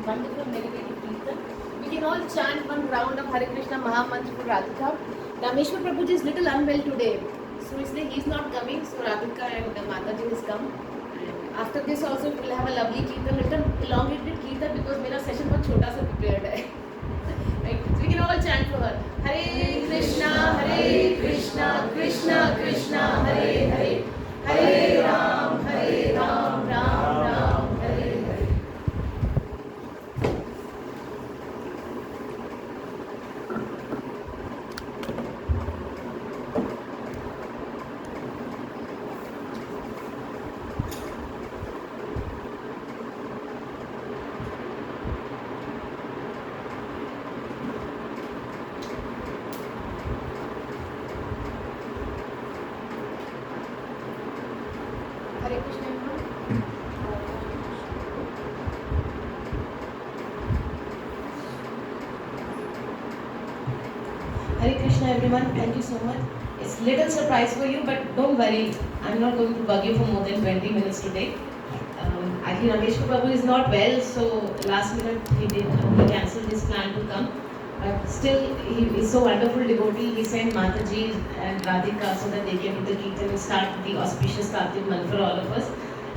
wonderful meditative Kirtan. We can all chant one round of Hare Krishna Mahamantra for Radhika. Rameshwar Prabhuji is little unwell today, so इसलिए he is not coming. So Radhika and Mataji has come. And after this also we will have a lovely Kirtan, little elongated Kirtan because मेरा session बहुत छोटा सा prepared है. Right? So we can all chant for her. Hare Krishna, Krishna Krishna, Hare Hare, Hare Ram, Ram Ram, Hare Hare. Hare Krishna, everyone. Hare Krishna, everyone. Thank you so much. It's little surprise for you, but don't worry. I'm not going to bug you for more than 20 minutes today. Actually, Rameshwar Prabhu is not well, so last minute he cancelled his plan to come. But still, he is so wonderful devotee. He sent Mataji and Radhika so that they can do the Kirtan and start the auspicious Kartik month for all of us.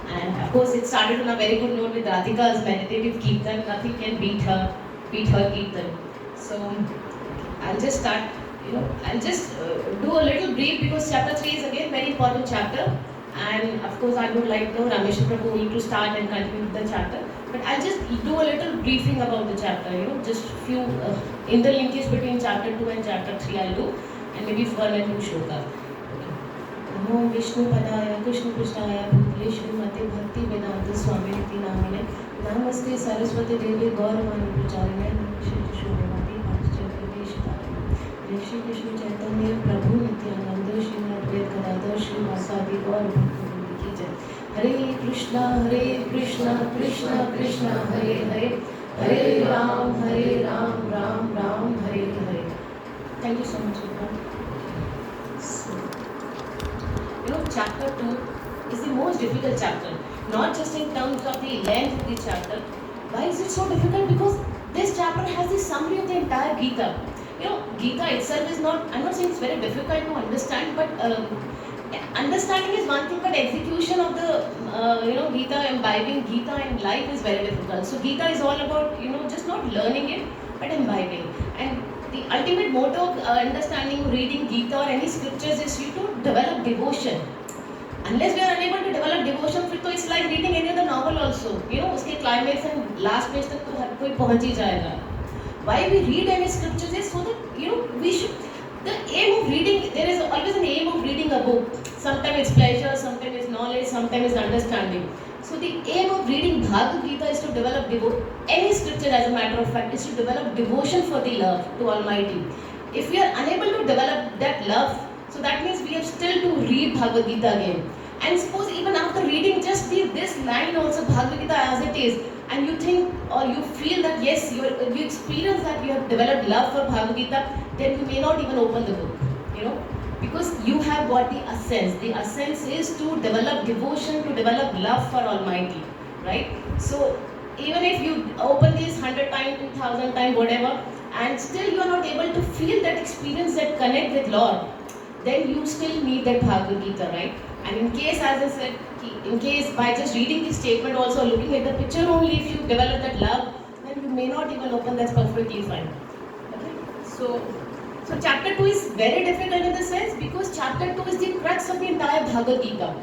And of course, it started on a very good note with Radhika's meditative Kirtan. Nothing can beat her Kirtan. So I'll just start. I'll just do a little brief because chapter 3 is again very important chapter. And of course, I would like Rameshwar Prabhu need to start and continue the chapter. But I'll just do a little briefing about the chapter, just few interlinkage between chapter 2 and chapter 3 I'll do, and maybe 1 and 2 shlokas. Namo Vishnu Padaya Krishna Krishnaya Bhutale Srimate Bhakti Vedanta Swami Niti Namine Namaste Saraswati Devi Gauravani Pracharine Shri Shubhavati Bhakti Shri Krishna Chaitanya Prabhu Nityananda Shri Advaita Gadadhar Shri Vasadi Gaur Bhakti Ki Jai. Hare Krishna, Krishna Krishna, Hare Hare, Hare Ram, Ram Ram, Hare Hare. Thank you so much, everyone. So, chapter 2 is the most difficult chapter. Not just in terms of the length of the chapter. Why is it so difficult? Because this chapter has the summary of the entire Gita. Gita itself is not, I'm not saying it's very difficult to understand, but understanding is one thing, but execution of the, Gita, imbibing Gita in life is very difficult. So Gita is all about, just not learning it, but imbibing. And the ultimate motto of understanding, reading Gita or any scriptures is you to develop devotion. Unless we are unable to develop devotion, फिर तो it's like reading any other novel also. उसके climax and last page तक तो हर कोई पहुंच ही जाएगा. Why we read any scriptures is so that we should. The aim of reading, there is always an aim of reading a book. Sometimes it's pleasure, sometimes it's knowledge, sometimes it's understanding. So the aim of reading Bhagavad Gita is to develop any scripture, as a matter of fact, is to develop devotion for the love to Almighty. If we are unable to develop that love, so that means we have still to read Bhagavad Gita again. And suppose even after reading just this line also, Bhagavad Gita as it is, and you think or you feel that yes, you experience that you have developed love for Bhagavad Gita, then you may not even open the book, because you have got the essence. The essence is to develop devotion, to develop love for Almighty, right? So even if you open this 100 times, 2000 times, whatever, and still you are not able to feel that experience, that connect with Lord, then you still need that Bhagavad Gita, right? And in case, as I said, in case by just reading this statement also, looking at the picture only, if you develop that love, then you may not even open, that's perfectly fine. Okay? So chapter 2 is very difficult in the sense because chapter 2 is the crux of the entire Bhagavad Gita.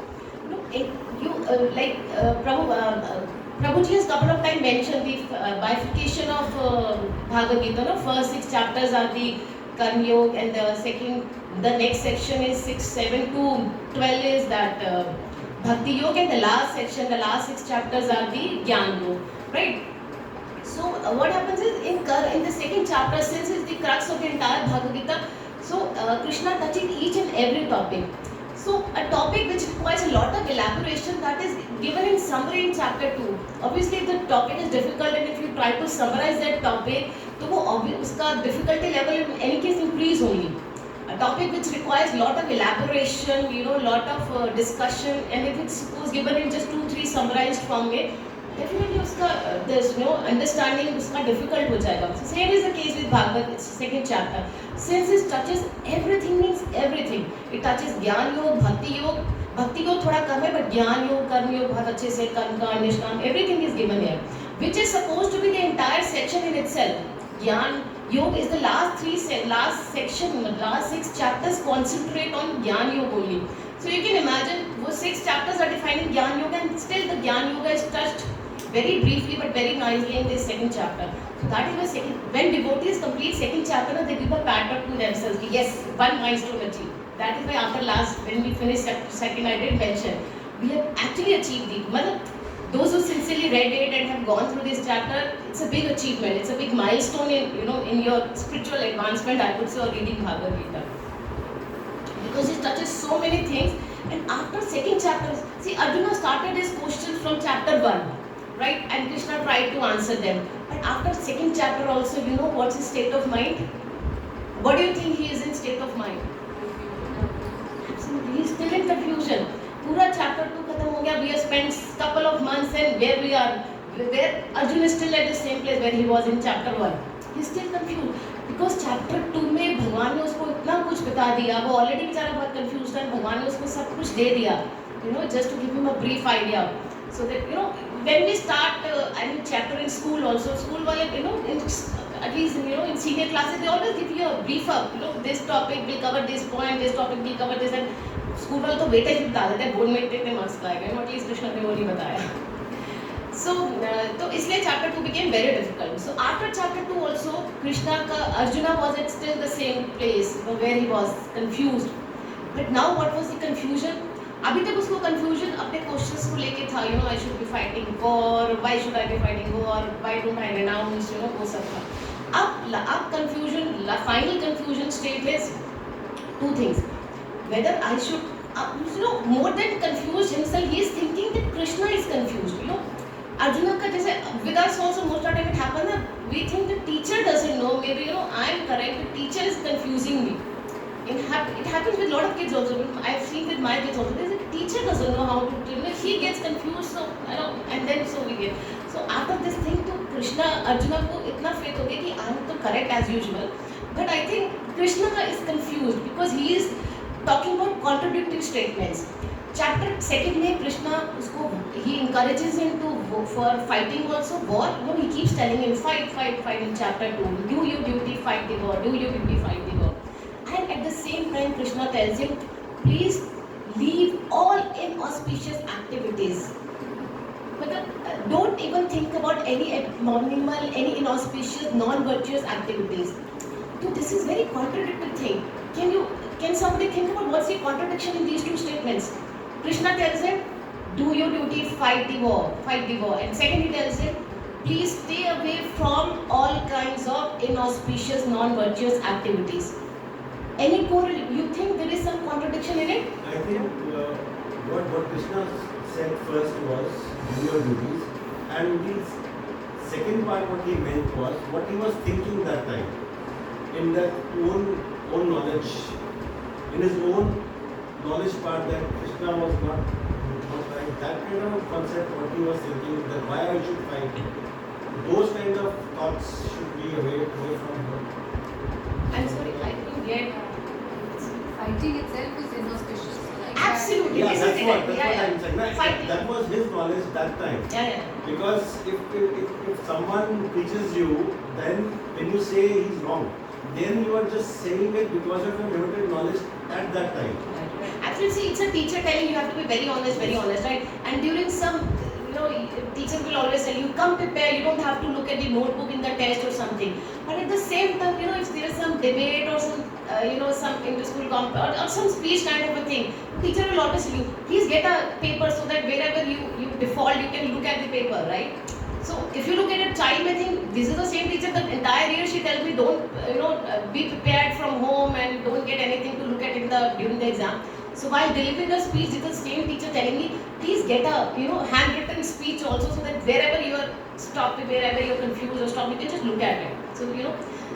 Prabhuji has couple of times mentioned the bifurcation of Bhagavad Gita. First 6 chapters are the Karma Yoga, and the next section is 6, 7 to 12 is that Bhakti Yoga, and the last section, the last 6 chapters are the Jnana Yoga, right? So what happens is in the second chapter, since it's the crux of the entire Bhagavad Gita, so Krishna touching each and every topic. So a topic which requires a lot of elaboration, that is given in summary in chapter 2. Obviously if the topic is difficult and if you try to summarize that topic, तो वो उसका difficulty level in any case increase only. A topic which requires lot of elaboration, lot of discussion, and if it's suppose given in just 2-3 summarized form में, definitely उसका there's no understanding, उसका difficult हो जाएगा. So same is the case with Bhagavad, second chapter. Since it touches everything, means everything. It touches Jnana Yoga, Bhakti Yoga. Bhakti Yoga थोड़ा कम है, but Jnana Yoga, Karma Yoga बहुत अच्छे से, Karma Kand, Nishkam, everything is given here, which is supposed to be the entire section in itself. Jnana Yoga is the last section, last 6 chapters concentrate on Jnana Yoga only. So you can imagine, those 6 chapters are defining Jnana Yoga, and still the Jnana Yoga is touched very briefly but very nicely in this second chapter. So that is the second. When devotees complete second chapter, they give a pat to themselves. Yes, one milestone achieved. That is why after last, when we finished second, I did mention, we have actually achieved the. Those who sincerely read it and have gone through this chapter, it's a big achievement. It's a big milestone in your spiritual advancement, I would say, or reading Bhagavad Gita. Because it touches so many things. And after second chapter, see, Arjuna started his questions from chapter 1. Right? And Krishna tried to answer them. But after second chapter also, what's his state of mind? What do you think he is in state of mind? Absolutely, he is still in confusion. Pura chapter 2 khatam ho gaya. We have spent couple of months, and where Arjuna is still at the same place where he was in chapter 1. He is still confused. Because chapter 2 में भगवान ने उसको इतना कुछ बता दिया, वो already बेचारा बहुत confused है, भगवान ने उसको सब कुछ दे दिया. Just to give him a brief idea. So that, when we start chapter in school also, school wale, at least, in senior classes, they always give you a brief up. This topic will cover this point, this topic will cover this, and school wale to weightage भी बता देते हैं, board में इतने marks लाएगा, at least Krishna ने वो नहीं बताया. So, इसलिए chapter 2 became very difficult. So after chapter 2 also, Arjuna was at still the same place, where he was confused. But now what was the confusion? अभी तक उसको confusion अपने questions को लेके था, I should be fighting war, why should I be fighting war, why don't I renounce, वो सब था. अब confusion, final confusion state is 2 things. Whether I should, more than confused himself, he is thinking that Krishna is confused, Arjuna का जैसे with us also most of the time it happens that we think the teacher doesn't know, maybe I am correct, the teacher is confusing me. It happens with a lot of kids also. I've seen with my kids also. The teacher doesn't know how to gets confused, so you know, and then so we get. So after this thing, to Krishna, Arjuna को इतना faith हो गया कि I'm तो correct as usual, but I think Krishna is confused because he is talking about contradictory statements. Chapter second में Krishna उसको he encourages him to go for fighting also war. No, he keeps telling him fight, fight, fight in chapter 2. Do your duty, fight the war. Do your duty, fight the war. And at the same time, Krishna tells him, please leave all inauspicious activities. Don't even think about any abnormal, any inauspicious, non-virtuous activities. So this is very contradictory thing. Can somebody think about what's the contradiction in these two statements? Krishna tells him, do your duty, fight the war, fight the war. And second, he tells him, please stay away from all kinds of inauspicious, non-virtuous activities. Any you think there is some contradiction in it? I think what Krishna said first was do your duties, and the second part what he meant was what he was thinking that time, in that own knowledge, in his own knowledge part that Krishna was not right. That kind of concept what he was thinking, that why I should fight, those kind of thoughts should be away from him. I'm sorry, I didn't get. Fighting itself is inauspicious. Absolutely. Yeah, this that's is what it. I'm saying. Right? Fighting. That was his knowledge that time. Yeah. Because if someone teaches you, then when you say he's wrong, then you are just saying it because of your limited knowledge at that time. Actually, see, it's a teacher telling you have to be very honest, right? And during some, teacher will always tell you, come prepare, you don't have to look at the notebook in the test or something. But at the same time, if there is some debate or some, some inter-school or some speech kind of a thing, teacher will always tell you, please get a paper so that wherever you default, you can look at the paper, right? So if you look at a child, I think this is the same teacher the entire year. She tells me don't be prepared from home and don't get anything to look at during the exam. So while delivering a speech, this is the same teacher telling me, please get a handwritten speech also so that wherever you are stopped, wherever you are confused or stopped, you can just look at it. So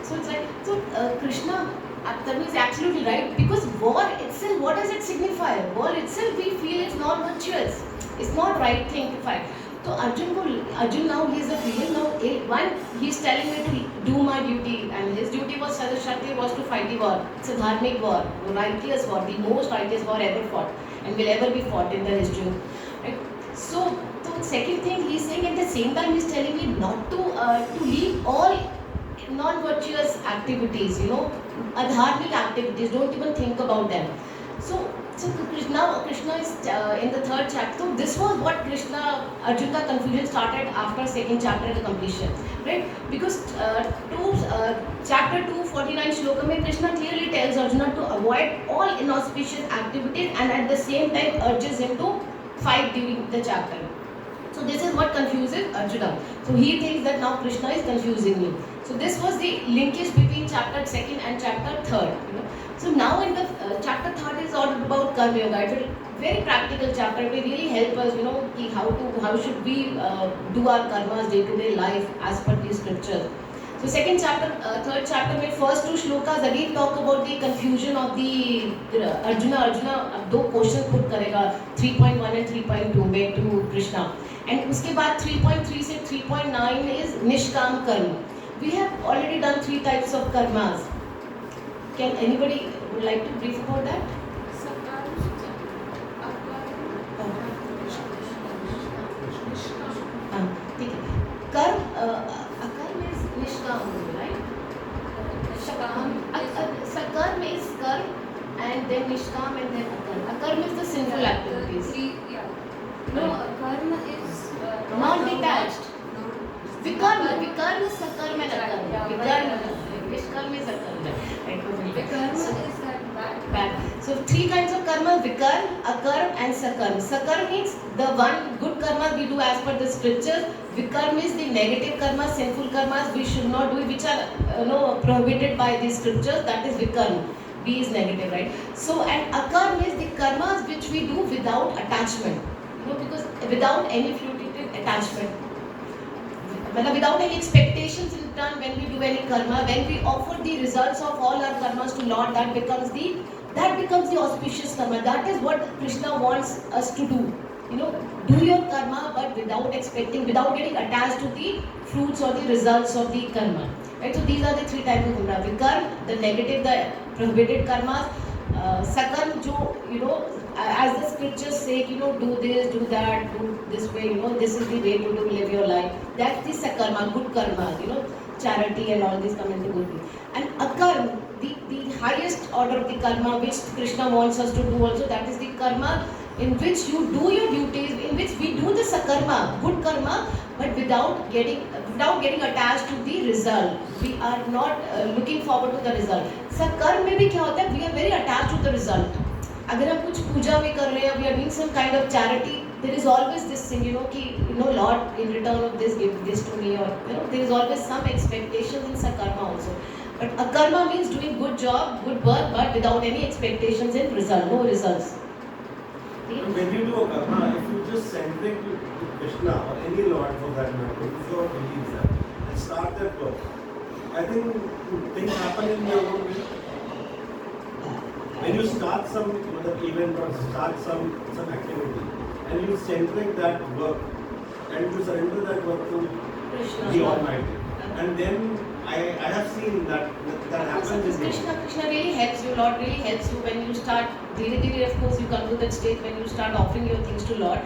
so it's like Krishna. Tarun is absolutely right, because war itself, what does it signify? War itself, we feel it's not virtuous. It's not right thing to fight. So Arjun now he is a female. Now he is telling me to do my duty, and his duty was Kshatriya was to fight the war. It's a dharmic war, the righteous war, the most righteous war ever fought, and will ever be fought in the history. Right? So the second thing he is saying, at the same time he is telling me not to leave all non-virtuous activities, adharmic activities. Don't even think about them. So Krishna is in the third chapter. So this was what Arjuna confusion started after second chapter completion, right? Because chapter 2, 49 shloka mein Krishna clearly tells Arjuna to avoid all inauspicious activities, and at the same time urges him to fight during the chapter. So this is what confuses Arjuna. So he thinks that now Krishna is confusing me. So this was the linkage between chapter 2nd and chapter 3rd. So now in the chapter 3rd is all about Karma Yoga. It's a very practical chapter. It will really help us, how should we do our karmas day-to-day life as per the scriptures. So second chapter, third chapter में first two shlokas again talk about the confusion of the Arjuna दो question put करेगा 3.1 and 3.2 में to Krishna, and उसके बाद 3.3 से 3.9 is निष्काम कर्म. We have already done 3 types of karmas. Can anybody would like to brief about that? ठीक है. कर्म अकर्म is निष्काम, right? Sakarm is karm, and then nishkam, and then akarm. Akarm is the sinful activities. No, karma is Non-detached. Vikarma, sakarm and akarm. Vikarma, nishkam is akarm. Karma is that bad. So 3 kinds of karma: vikarm, akarm, and sakarm. Sakarm means the one good karma we do as per the scriptures. Vikarm is the negative karma, sinful karmas we should not do, which are prohibited by the scriptures. That is vikarm. V is negative, right? So, and akarm is the karmas which we do without attachment. Because without any fruitive attachment, without any expectations in return, when we do any karma, when we offer the results of all our karmas to Lord, that becomes the auspicious karma. That is what Krishna wants us to do. do your karma, but without expecting, without getting attached to the fruits or the results of the karma. Right? So these are the three types of gumrah: vikarm, the negative, the prohibited karmas; sakarm, jo, as the scriptures say, do this, do that, do this way. This is the way to live your life. That's the sakarma, good karma. Charity and all these come into good things. And akarm, the highest order of the karma, which Krishna wants us to do also, that is the karma in which you do your duties, in which we do the sakarma, good karma, but without getting attached to the result. We are not looking forward to the result. Sakarm में भी क्या होता है? We are very attached to the result. अगर हम कुछ पूजा भी कर रहे हैं, we are doing some kind of charity, there is always this thing, कि Lord, in return of this, give this to me, or there is always some expectation in sakarma also. But akarma means doing good job, good work, but without any expectations in result, no results. When you do a karma, if you just center it to Krishna or any Lord for that matter, if you believe that and start that work, I think things happen in your own way. When you start some event or start some activity and you center that work and you surrender that work to Krishna. the Almighty, and then I have seen that happens in Krishna really helps you. Lord really helps you when you start. Dhire, of course, you come to that stage when you start offering your things to Lord,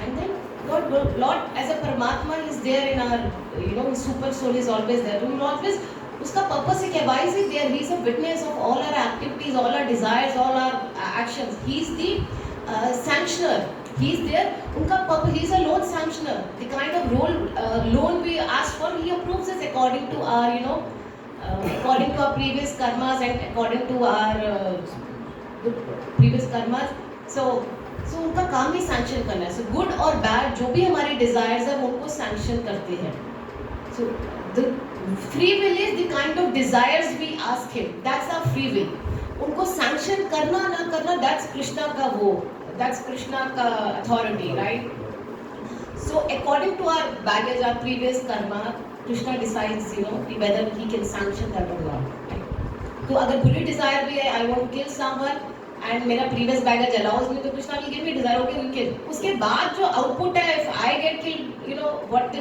and then Lord as a Paramatma is there in our, His super soul is always there. We will always. उसका purpose है क्या? Why is he there? He is a witness of all our activities, all our desires, all our actions. He is the sanctioner. He is there. उनका purpose. He is a loan sanctioner. The kind of loan we ask for, he approves it according to our, according to our previous karmas and according to our previous karmas. So उनका काम ही sanction करना है. So good or bad, जो भी हमारी desires है, वो उनको sanction करते हैं. So the free will is the kind of desires we ask him. That's our free will. उनको sanction करना ना करना, that's Krishna का that's Krishna ka authority, right? So according to our baggage, our previous karma, Krishna decides, whether he can sanction that or not. Right? तो अगर बुरी desire भी है, I want to kill someone, and मेरा previous baggage allows me, तो Krishna will give me desire, okay, we kill. उसके बाद जो output है, if I get killed, what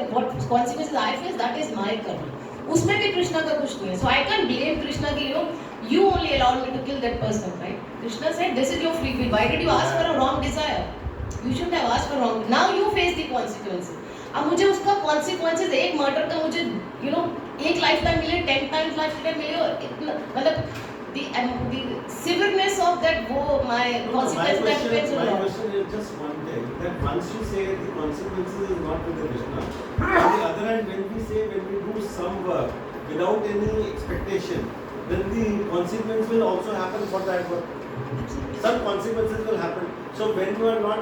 consequences I face, that is my karma. उसमें भी कृष्णा का कुछ नहीं है. So I can't blame Krishna कि you only allowed me to kill that person, right? Krishna said, this is your free will. Why did you ask for a wrong desire? You shouldn't have asked for wrong. Now you face the consequences. अब मुझे उसका consequences एक murder का मुझे एक lifetime मिले, 10 times lifetime मिले, और मतलब the severeness of that my consequences that depends on My question is just one thing, that once you say the consequences is not with the Krishna, on the other hand, when we do some work without any expectation, then the consequence will also happen for that work. Some consequences will happen. So when you are not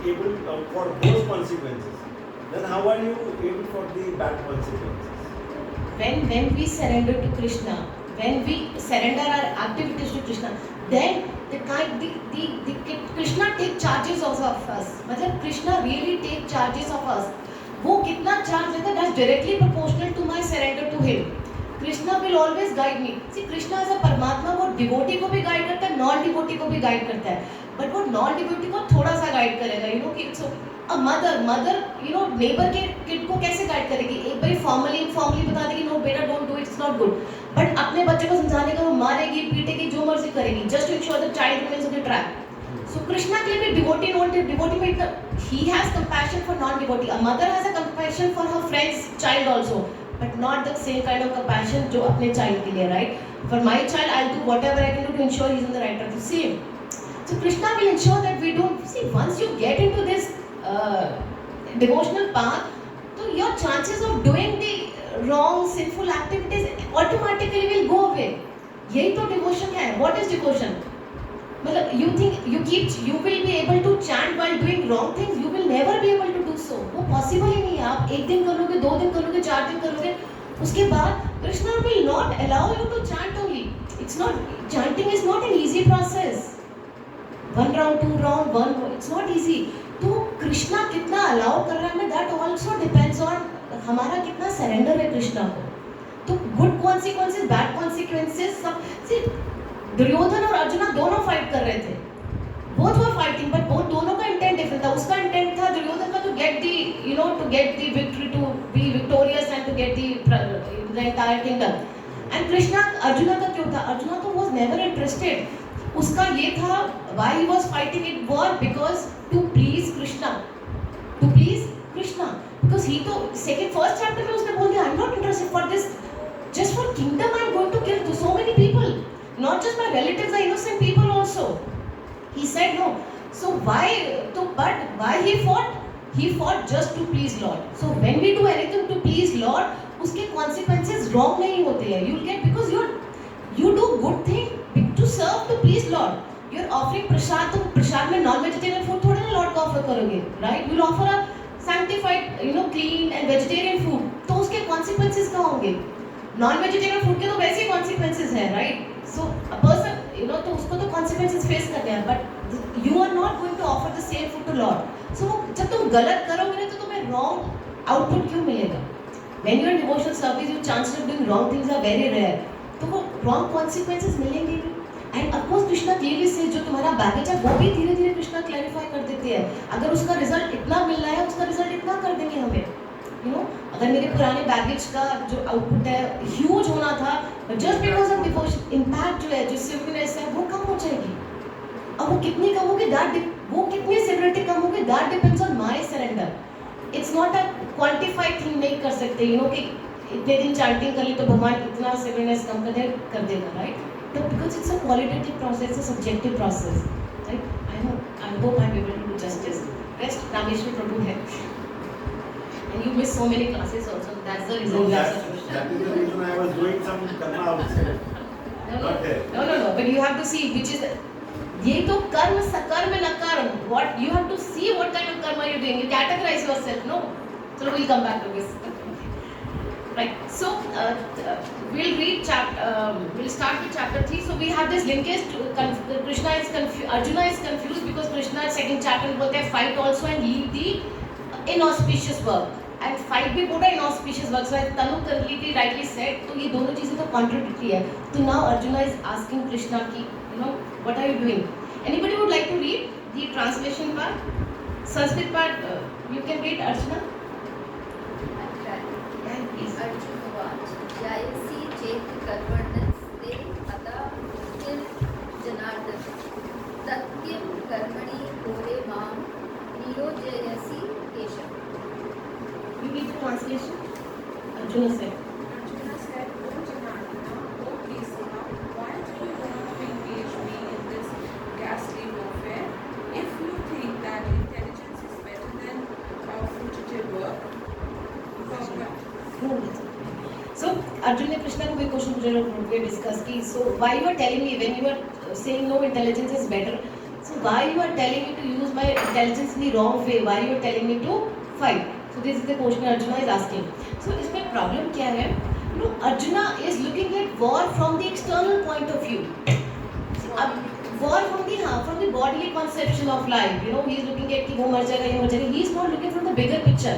able for those consequences, then how are you able for the bad consequences? When we surrender to Krishna, when we surrender our activities to Krishna, then the Krishna take charges also of us. मतलब Krishna really take charges of us. वो कितना charge लेता है, that's directly proportional to my surrender to him. Krishna will always guide me. See, Krishna as a Paramatma, वो devotee को भी guide करता है, non-devotee को भी guide करता है. But वो non-devotee को थोड़ा सा guide करेगा, कि so a mother, neighbor के kid को कैसे guide करेगी? एक बारी formally बता देगी, no बेटा don't do it, it's not good. But अपने बच्चे को समझाने का वो मारेगी, पीटेगी, जो मर्जी करेगी, just to ensure the child remains on the track. So Krishna के लिए भी devotee, non-devotee में he has compassion for non-devotee. A mother has a compassion for her friend's child also. But not the same kind of compassion जो अपने child के लिए, right? For my child, I'll do whatever I can do to ensure he's on the right track. Same. So Krishna will ensure that we don't see. Once you get into this devotional path, so your chances of doing the wrong, sinful activities automatically will go away. यही तो devotion है. What is devotion? मतलब you think you will be able to chant while doing wrong things, you will never be able to do so. वो possible ही नहीं है. आप एक दिन कर लोगे, 2 दिन कर लोगे, 4 दिन कर लोगे, उसके बाद Krishna will not allow you to chant only. Chanting is not an easy process. 1 round, 2 round, 1, it's not easy. तो कृष्णा कितना allow कर रहा है, that also depends on हमारा कितना surrender है कृष्णा को. तो good consequences, bad consequences, सब दुर्योधन और अर्जुना दोनों फाइट कर रहे थे. Both were fighting, but दोनों कृष्णा अर्जुना का क्यों था? अर्जुना तो was never interested. उसका ये था why he was fighting it war because to please Krishna. To please Krishna. Because he तो first chapter में उसने बोल दिया I'm not interested for this. Just for kingdom I'm going to kill so many people. Not just my relatives, the innocent people also. He said no. So but why he fought? He fought just to please Lord. So when we do anything to please Lord, उसके consequences wrong नहीं होते हैं. You'll get because you do good thing to serve to please Lord. You're offering prasad, तो prasad में non-vegetarian food थोड़ा ना Lord को offer करोगे, right? You'll offer a sanctified, clean and vegetarian food. तो उसके consequences क्या होंगे? Non-vegetarian food के तो वैसे ही consequences हैं, right? So a person, तो उसको तो consequences face करते हैं, but you are not going to offer the same food to Lord. So जब तुम गलत करोगे ना तो तुम्हें wrong output क्यों मिलेगा? When you are in devotional service, your chances of doing wrong things are very rare. तो वो wrong consequences मिलेंगे भी. And of course Krishna clearly से जो तुम्हारा baggage है वो भी धीरे धीरे कृष्णा clarify कर देते हैं. अगर उसका result इतना मिल रहा है, उसका result इतना कर देंगे हमें. अगर मेरे पुराने बैगेज का जो आउटपुट है ह्यूज होना था, just because of devotion impact जो है, जो सिविलनेस है वो कम हो जाएगी. अब वो कितनी कम होगी, वो कितनी सिविलिटी कम होगी, that depends on my surrender. It's not a quantified thing. नहीं कर सकते कि इतने दिन चांटिंग कर ली तो भगवान इतना सिविलनेस कम कर देगा, राइट? तो because it's a qualitative process, a subjective process, right? I hope I am able to do justice. Rest Rameshwar Prabhu है. And you miss so many classes also. That's the reason you are such a That is the reason I was doing some karma outside. Not there. No. But you have to see which is ये तो कर्म सकर्म न कर्म. What you have to see what kind of karma you're doing. You categorize yourself. No. So we'll come back to this. Right. So we'll read we'll start with chapter 3. So we have this linkage to Krishna is confused. Arjuna is confused because Krishna second chapter बोलते हैं fight also and leave the inauspicious work. And fight भी बोला inauspicious work. So Tanu completely rightly said. तो ये दोनों चीजें तो contradictory है. तो now Arjuna is asking Krishna कि what are you doing? Anybody would like to read the translation part? Sanskrit part you can read, Arjuna. Yeah, please. अर्जुनवाच जायसी चेत् कर्मणस्ते अतः किं जनार्दन तत्किं कर्मणि घोरे मां नियोजयसि Keshav. You read the translation. Arjuna said. Arjuna said, O Janardana, O Kesava, why do you want to engage me in this ghastly warfare? If you think that intelligence is better than fugitive work, So Arjuna ने कृष्णा को भी question पूछा और we discuss की. So why you are telling me when you are saying no intelligence is better? So why you are telling me to use my intelligence in the wrong way? Why you are telling me to fight? So this is the question Arjuna is asking. So इसमें problem क्या है? Arjuna is looking at war from the external point of view. अब war from the bodily conception of life. He is looking at कि वो मर जाएगा, ये मर जाएगा. He is not looking from the bigger picture.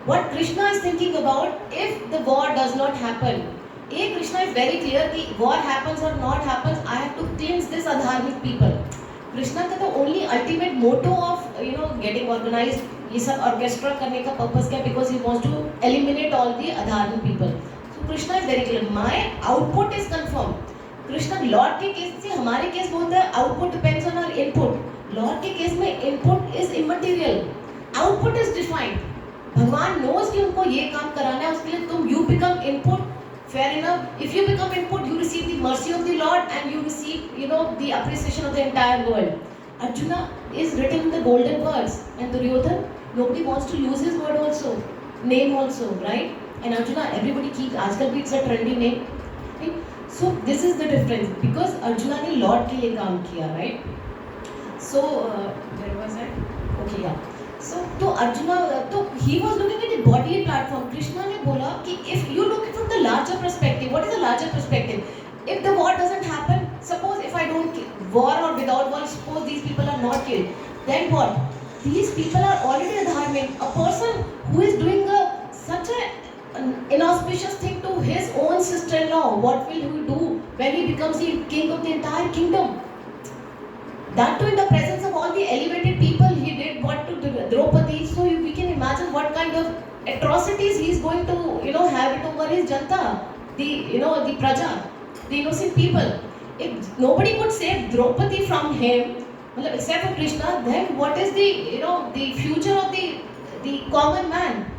What Krishna is thinking about if the war does not happen. Krishna is very clear कि war happens or not happens, I have to cleanse this adharmic people. Krishna का तो only ultimate motto of getting organized ये सब orchestra करने का purpose क्या? Because he wants to eliminate all the adharmic people. So Krishna is very clear. My output is confirmed. Krishna Lord के case से हमारे केस में होता है output depends on our input. Lord के केस में input is immaterial. Output is defined. भगवान knows कि उनको ये काम कराना है, उसके लिए तुम you become input. Fair enough. If you become input, you receive the mercy of the Lord and you receive the appreciation of the entire world. Arjuna is written in the golden words, and Duryodhan, nobody wants to use his word also, name also, right? And Arjuna, everybody keeps. आजकल भी it's a trendy name. Right? So this is the difference because Arjuna ने Lord के लिए काम किया, right? So where was I? Okay, yeah. So तो Arjuna तो he was looking at the bodily platform. Krishna ने बोला कि if you look from the larger perspective, what is the larger perspective? If the war doesn't happen, suppose if I don't war or without war, suppose these people are not killed, then what? These people are already adharmic. A person who is doing such an inauspicious thing to his own sister-in-law, what will he do when he becomes the king of the entire kingdom? That too in the presence of all the elevated people, he did what to Draupadi. So we can imagine what kind of atrocities he is going to, have it over his Janta. the praja, the innocent people. If nobody could save Draupadi from him, except for Krishna, then what is the future of the common man?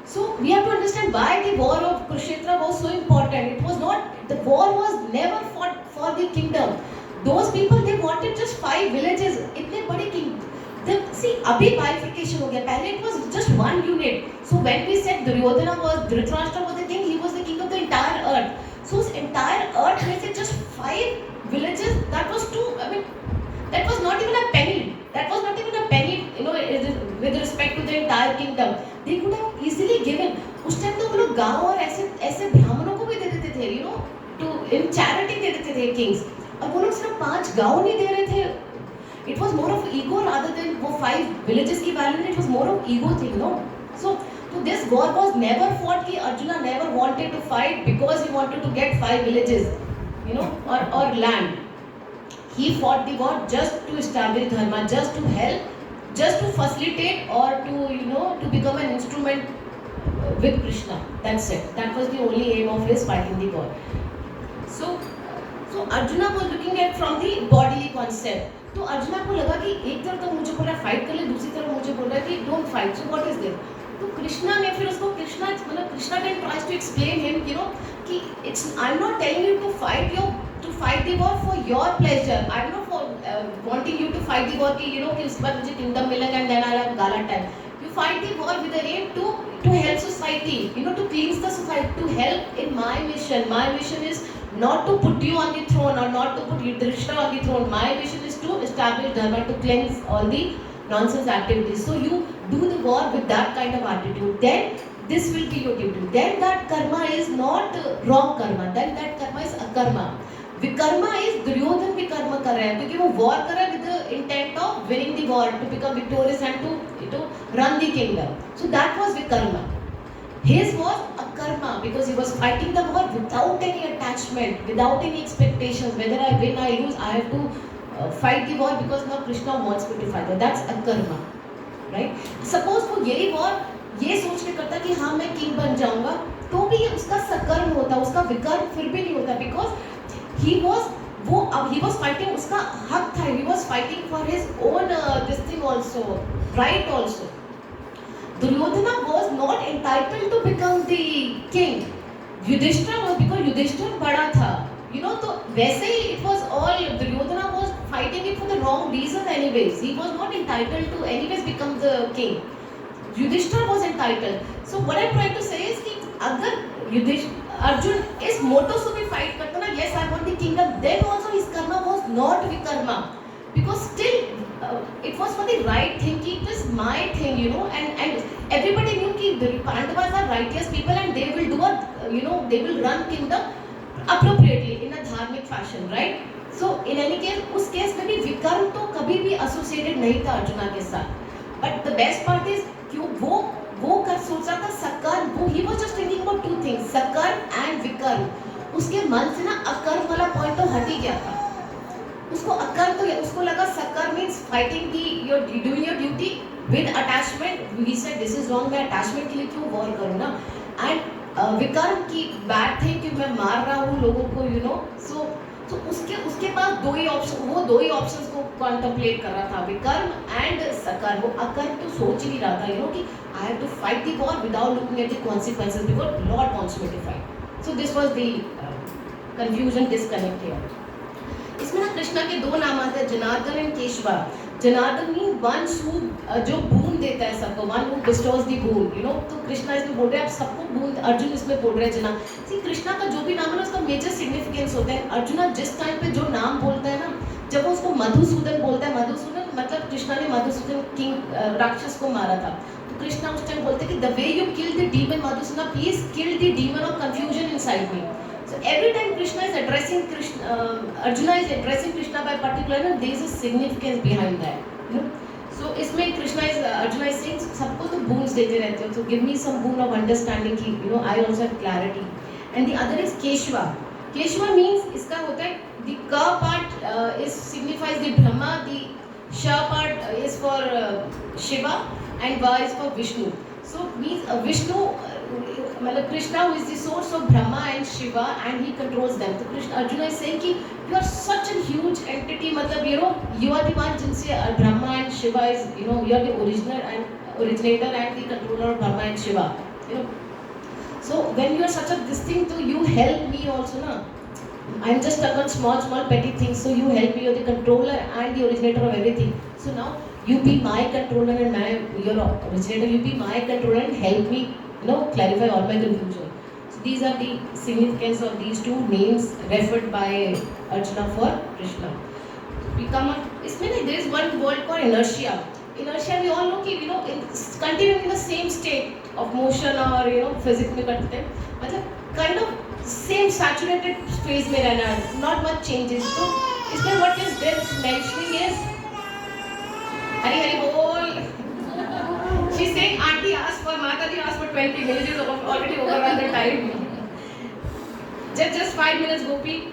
So we have to understand why the war of Kurukshetra was so important. It was not, the war was never fought for the kingdom. Those people, they wanted just 5 villages. इतने बड़े king. See, अभी bifurcation हो गया. पहले it was just one unit. So when we said Duryodhana was, Dhritarashtra was the king, he was the king of the entire earth. So his entire earth, में से just 5 villages, that was too, I mean, that was not even a penny. That was not even a penny, with respect to the entire kingdom. They could have easily given. उस time तो वो लोग गाँव और ऐसे ब्राह्मणों को भी दे देते थे, to in charity दे देते थे kings. और वो लोग सिर्फ 5 गाँव नहीं दे रहे थे. It was more of ego rather than वो 5 villages की value. It was more of ego thing, So this war was never fought. कि Arjuna never wanted to fight because he wanted to get 5 villages, or land. He fought the war just to establish dharma, just to help, just to facilitate, or to become an instrument with Krishna. That's it. That was the only aim of his fighting the war. So Arjuna was looking at from the bodily concept. तो अर्जुना को लगा कि एक तरफ तो मुझे बोल रहा है फाइट कर ले, दूसरी तरफ मुझे बोल रहा है कि don't fight. So what is this? तो कृष्णा ने फिर उसको Krishna can tries to explain him कि it's I am not telling you to fight the war for your pleasure. I'm not for wanting you to fight the war कि कि उसके बाद मुझे kingdom मिलेगा and then I'll have gala time. You fight the war with the aim to help society, to cleanse the society, to help in my mission. My mission is not to put you on the throne or not to put Yudhishthira on the throne. My mission is to establish dharma, to cleanse all the nonsense activities. So you do the war with that kind of attitude. Then this will be your duty. Then that karma is not wrong karma. Then that karma is akarma. विकर्मा is Duryodhana विकर्मा कर रहा है क्योंकि वो war कर रहा है with the intent of winning the war, to become victorious and to run the kingdom. So that was विकर्मा. His was akarma because he was fighting the war without any attachment, without any expectations. Whether I win, I lose, I have to fight the war because now Krishna wants me to fight. That's akarma, right? Suppose वो यही war ये सोच के करता कि हाँ मैं king बन जाऊंगा, तो भी उसका सकर्म होता, उसका विकर्म फिर भी नहीं होता, because he was fighting, उसका हक था, he was fighting for his own this thing also, right also. Duryodhana was not entitled to become the king. Yudhishthira was, because Yudhishthira बड़ा था, तो वैसे ही it was all, Duryodhana was fighting it for the wrong reason anyways. He was not entitled to anyways become the king. Yudhishthira was entitled. So what I'm trying to say is कि अगर Arjun is motto to be fight करता ना, yes I want the kingdom, then also his karma was not vikarma, because still it was for the right thing. It is my thing, and everybody knew कि the Pandavas are righteous people and they will do they will run kingdom appropriately in a dharmic fashion, right? So in any case उस case में भी विकर्म तो कभी भी associated नहीं था अर्जुना के साथ. But the best part is क्यों वो कर सोच रहा था सकर्म, वो he was just thinking about 2 things, सकर्म and विकर्म. उसके मन से ना अकर्म वाला पॉइंट तो हट ही गया था. उसको अकर्म तो उसको लगा सकर्म means fighting doing your duty with attachment. He said this is wrong, मैं attachment के लिए क्यों वॉर करूँ ना. And विकर्म की बैड थिंग कि मैं मार रहा हूँ लोगों को, तो उसके पास दो ही ऑप्शंस को कॉन्टेम्पलेट कर रहा था, विकर्म एंड सकर्म. वो अकर्म तो सोच ही नहीं रहा था, कि I have to fight the war without looking at the consequences because lord wants me to fight. So this was the confusion, disconnect here. इसमें ना कृष्णा के 2 नाम आते हैं, Janardan and Keshava. Janardan mean one जो बूंद देता है सबको, वन हु बिस्टोज द बूंद, तो कृष्णा इसमें बोल रहे हैं आप सबको बूंद. अर्जुन इसमें बोल रहे हैं जना. सी कृष्णा का जो भी नाम है ना उसका मेजर सिग्निफिकेंस होता है. अर्जुना जिस टाइम पे जो नाम बोलता है ना, जब वो उसको मधुसूदन बोलता है, मधुसूदन मतलब कृष्णा ने मधुसूदन किंग राक्षस को मारा था, तो कृष्णा उस टाइम बोलते हैं कि the way you kill the demon Madhusudan, please kill the demon of confusion inside me. So every time Krishna is addressing Arjuna is addressing Krishna by particular, there is a significance behind that. So इसमें Arjuna is saying सबको तो boons देते रहते हो, so give me some boon of understanding कि I also have clarity. And the other is Keshva. Keshva means इसका होता है the ka part is signifies the Brahma, the sha part is for Shiva and va is for Vishnu. So means Vishnu, मतलब Krishna who is the source of Brahma and Shiva and he controls them. So Krishna Arjuna is saying कि you are such a huge entity, मतलब you are the one जिनसे Brahma and Shiva is you are the originator and the controller of Brahma and Shiva. So when you are such a this thing, so you help me also, na. I'm just stuck on small petty things, so you help me. You're the controller and the originator of everything. So now you be my controller and your originator. You be my controller and help me, clarify all my confusion. So these are the significance of these two names referred by Arjuna for Krishna. We come on. There is one word called inertia. Inertia, we all know कि it's continuing in the same state of motion or physics में करते हैं. मतलब kind of same saturated phase में रहना है, not much changes. So इसमें what is this mentioning is Hari Hari Bol. She's saying auntie asked for Mataji asked for 20 minutes, is already overrun the time. Just 5 minutes, Gopi.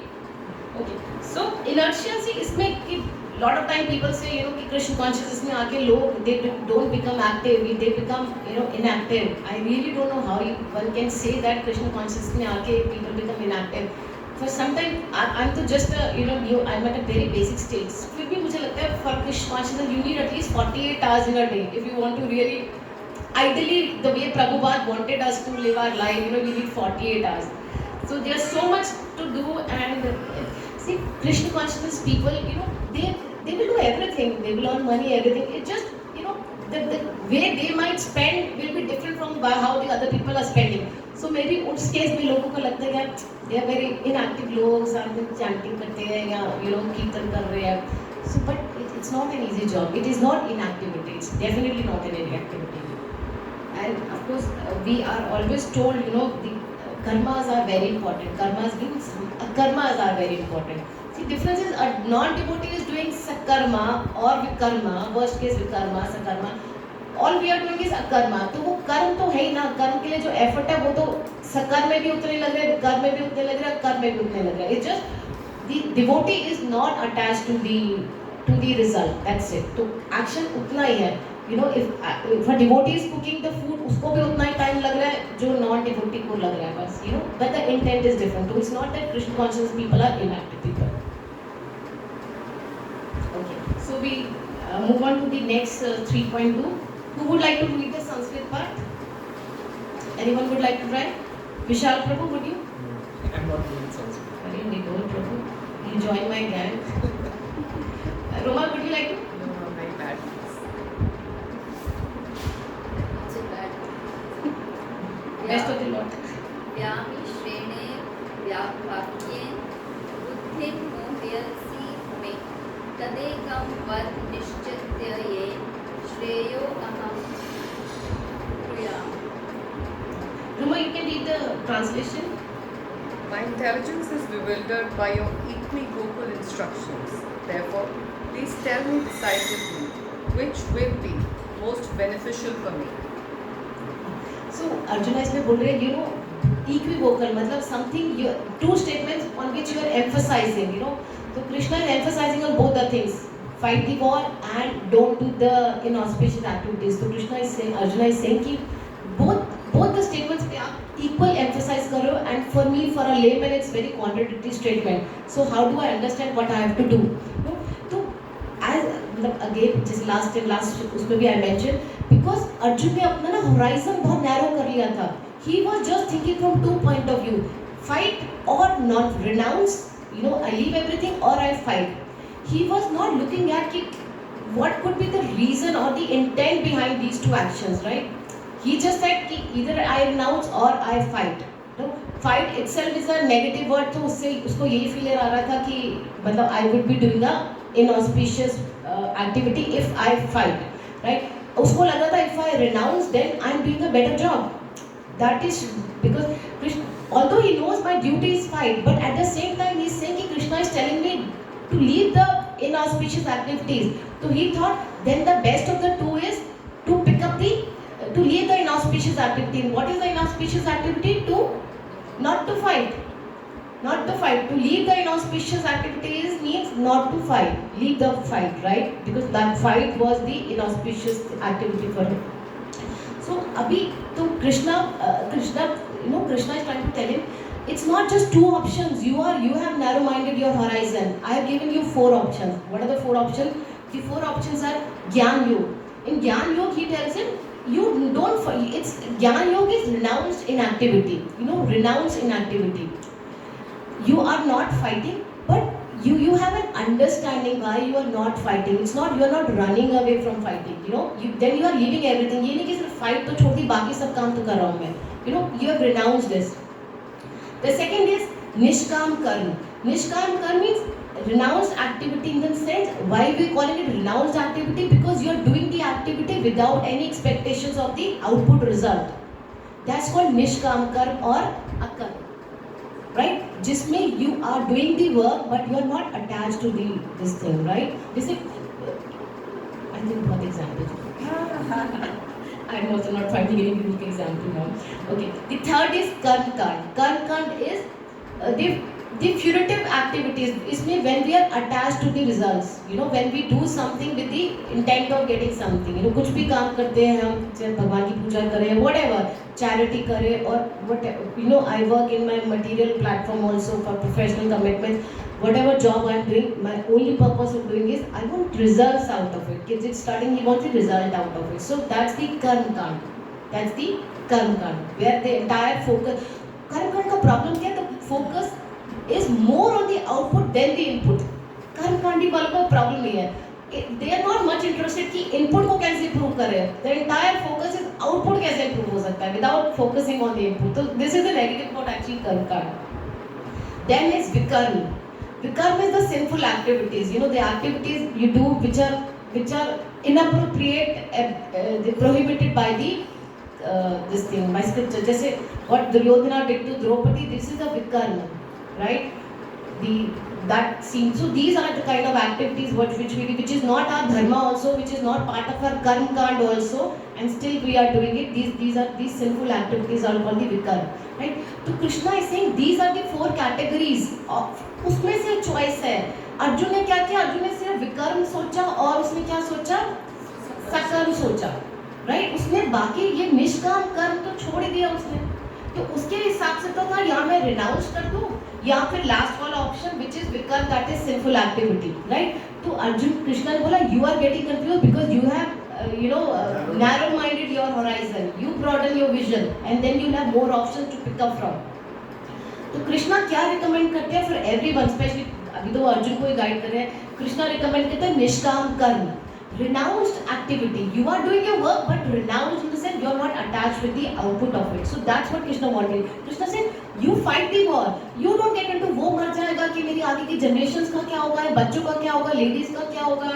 Okay. So inertia see इसमें कि lot of time people say कि Krishna consciousness में आके लोग they don't become active, they become inactive. I really don't know how one can say that Krishna consciousness में आके people become inactive. For some time I'm to just new, I'm at a very basic stage. फिर भी मुझे लगता है for Krishna consciousness you need at least 48 hours in a day if you want to really ideally the way Prabhupada wanted us to live our life. We need 48 hours. So there's so much to do and see Krishna consciousness people they will do everything, they will earn money, everything. It just the way they might spend will be different from how the other people are spending. So maybe उस case में लोगों को लगता है कि they are very inactive लोग सारा दिन chanting करते हैं या कीर्तन कर रहे हैं. So but it's not an easy job. It is not inactivity. It's definitely not an inactivity. And of course we are always told the karmas are very important. Karmas means karmas are very important. See, difference is a non-devotee is doing sakarma or vikarma, worst case vikarma, sakarma. All we are doing is akarma. तो वो कर्म तो है ही ना. कर्म के लिए जो effort है वो तो sakar में भी उतने लग रहे हैं, विकार में भी उतने लग रहे हैं, कर्म में भी उतने लग रहे हैं. It's just the devotee is not attached to the result. That's it. तो action उतना ही है. If a devotee is cooking the food, उसको भी उतना ही time लग रहा है जो non-devotee को लग रहा है बस. But the intent is different. So it's not that Krishna conscious people are inactive people. Okay, so we move on to the next 3.2. Who would like to read the Sanskrit part? Anyone would like to try? Vishal Prabhu, would you? I'm not doing Sanskrit. Very Nidor Prabhu. You join my gang. Roma, would you like to? No, I'm very bad. Not so bad. Best of the lot. व्यामि श्रेणे व्यावाक्येन बुद्धिं मोहयसि मे तदेकं वद निश्चित्य येन श्रेयो अहं ब्रूयामि. Roma, you can read the translation. My intelligence is bewildered by your equivocal instructions. Therefore, please tell me decisively which will be most beneficial for me. So Arjuna इसमें बोल रहे हैं equivocal मतलब something two statements on which you are emphasizing. So Krishna is emphasizing on both the things, fight the war and don't do the inauspicious activities. So Arjuna is saying कि both the statements पे आप equal emphasize कर रहे हो, and for me, for a layman, it's very contradictory statement. So how do I understand what I have to do? So as again just last उसमें भी I mentioned, because Arjun ने अपना ना horizon बहुत narrow कर लिया था. He was just thinking from two point of view: fight or not, renounce. I leave everything or I fight. He was not looking at what could be the reason or the intent behind these two actions, right? He just said either I renounce or I fight. Fight itself is a negative word, तो उसको यही feel आ रहा था कि मतलब I would be doing a inauspicious activity if I fight, right? उसको लग रहा था if I renounce then I'm doing a better job. That is because Krishna, although he knows my duty is fight, but at the same time he is saying कि Krishna is telling me to leave the inauspicious activities. So he thought then the best of the two is to pick up to leave the inauspicious activity. And what is the inauspicious activity? Not to fight. To leave the inauspicious activities means not to fight. Leave the fight, right? Because that fight was the inauspicious activity for him. So So अभी तो Krishna Krishna Krishna is trying to tell him it's not just two options. You have narrow minded your horizon. I have given you 4 options. What are the 4 options? The 4 options are Gyan Yog. In Gyan Yog he tells him you don't it's Gyan Yog is renounced inactivity. Renounced inactivity. You are not fighting, but you have an understanding why you are not fighting. It's not you are not running away from fighting. Then you are leaving everything. ये नहीं कि सिर्फ fight तो छोड़ दी बाकी सब काम तो कर रहा हूँ मैं. You have renounced this. The second is Nishkam Karma. Nishkam Karma means renounced activity in the sense, why we calling it renounced activity? Because you are doing the activity without any expectations of the output result. That's called Nishkam Karma or Akarma. Right? जिसमें you are doing the work but you are not attached to this thing, right? जैसे I think बहुत example. I'm also not finding any unique example now. Okay. The third is Karma Kand. Karma Kand is the furtive activities. इसमें when we are attached to the results, when we do something with the intent of getting something, कुछ भी काम करते हैं हम, चाहे भगवान की पूजा करें, whatever, charity करें or whatever, I work in my material platform also for professional commitments. Whatever job I'm doing, my only purpose of doing is I want results out of it. Kids, it's starting, he wants the result out of it. So that's the Karma Kand. That's the Karma Kand, where the entire focus. Karma Kand का problem क्या है? The focus is more on the output than the input. Karma Kandi वालों का problem ये है. They are not much interested कि input को कैसे improve करें. The entire focus is output कैसे improve हो सकता है without focusing on the input. So this is the negative about actually Karma Kand. Then is Vikarma. Vikarma is the sinful activities. The activities you do which are inappropriate, prohibited by the this thing, by scripture. जैसे what Duryodhana did to Draupadi, this is a Vikarma, right? That scene. So these are the kind of activities which we do, which is not our dharma also, which is not part of our Karma Kand also, and still we are doing it. These sinful activities are called the Vikarma, right? So Krishna is saying these are the 4 categories of उसमें से choice है. अर्जुन ने क्या किया? अर्जुन ने सिर्फ विकर्म सोचा और उसने क्या सोचा? सकर्म सोचा, राइट? उसने बाकी ये निष्काम कर्म तो छोड़ दिया उसने. तो उसके हिसाब से तो था यहाँ मैं रिनाउंस कर दूँ या फिर लास्ट वाला ऑप्शन विच इज विकर्म, that is sinful activity, right? तो अर्जुन कृष्ण ने बोला you are getting confuse because you have narrow minded your horizon, you broaden your vision and then you'll have more options to pick up from. तो कृष्णा क्या recommend करते हैं for everyone, specially अभी तो अर्जुन को ही गाइड कर रहे हैं. कृष्णा रिकमेंड करते हैं निष्काम कर्म, renounced activity. You are doing your work but renounced in the sense you are not attached with the output of it. So that's what Krishna wanted. Krishna said you fight the war. You don't get into वो मर जाएगा कि मेरी आगे की generations का क्या होगा, बच्चों का क्या होगा, ladies का क्या होगा,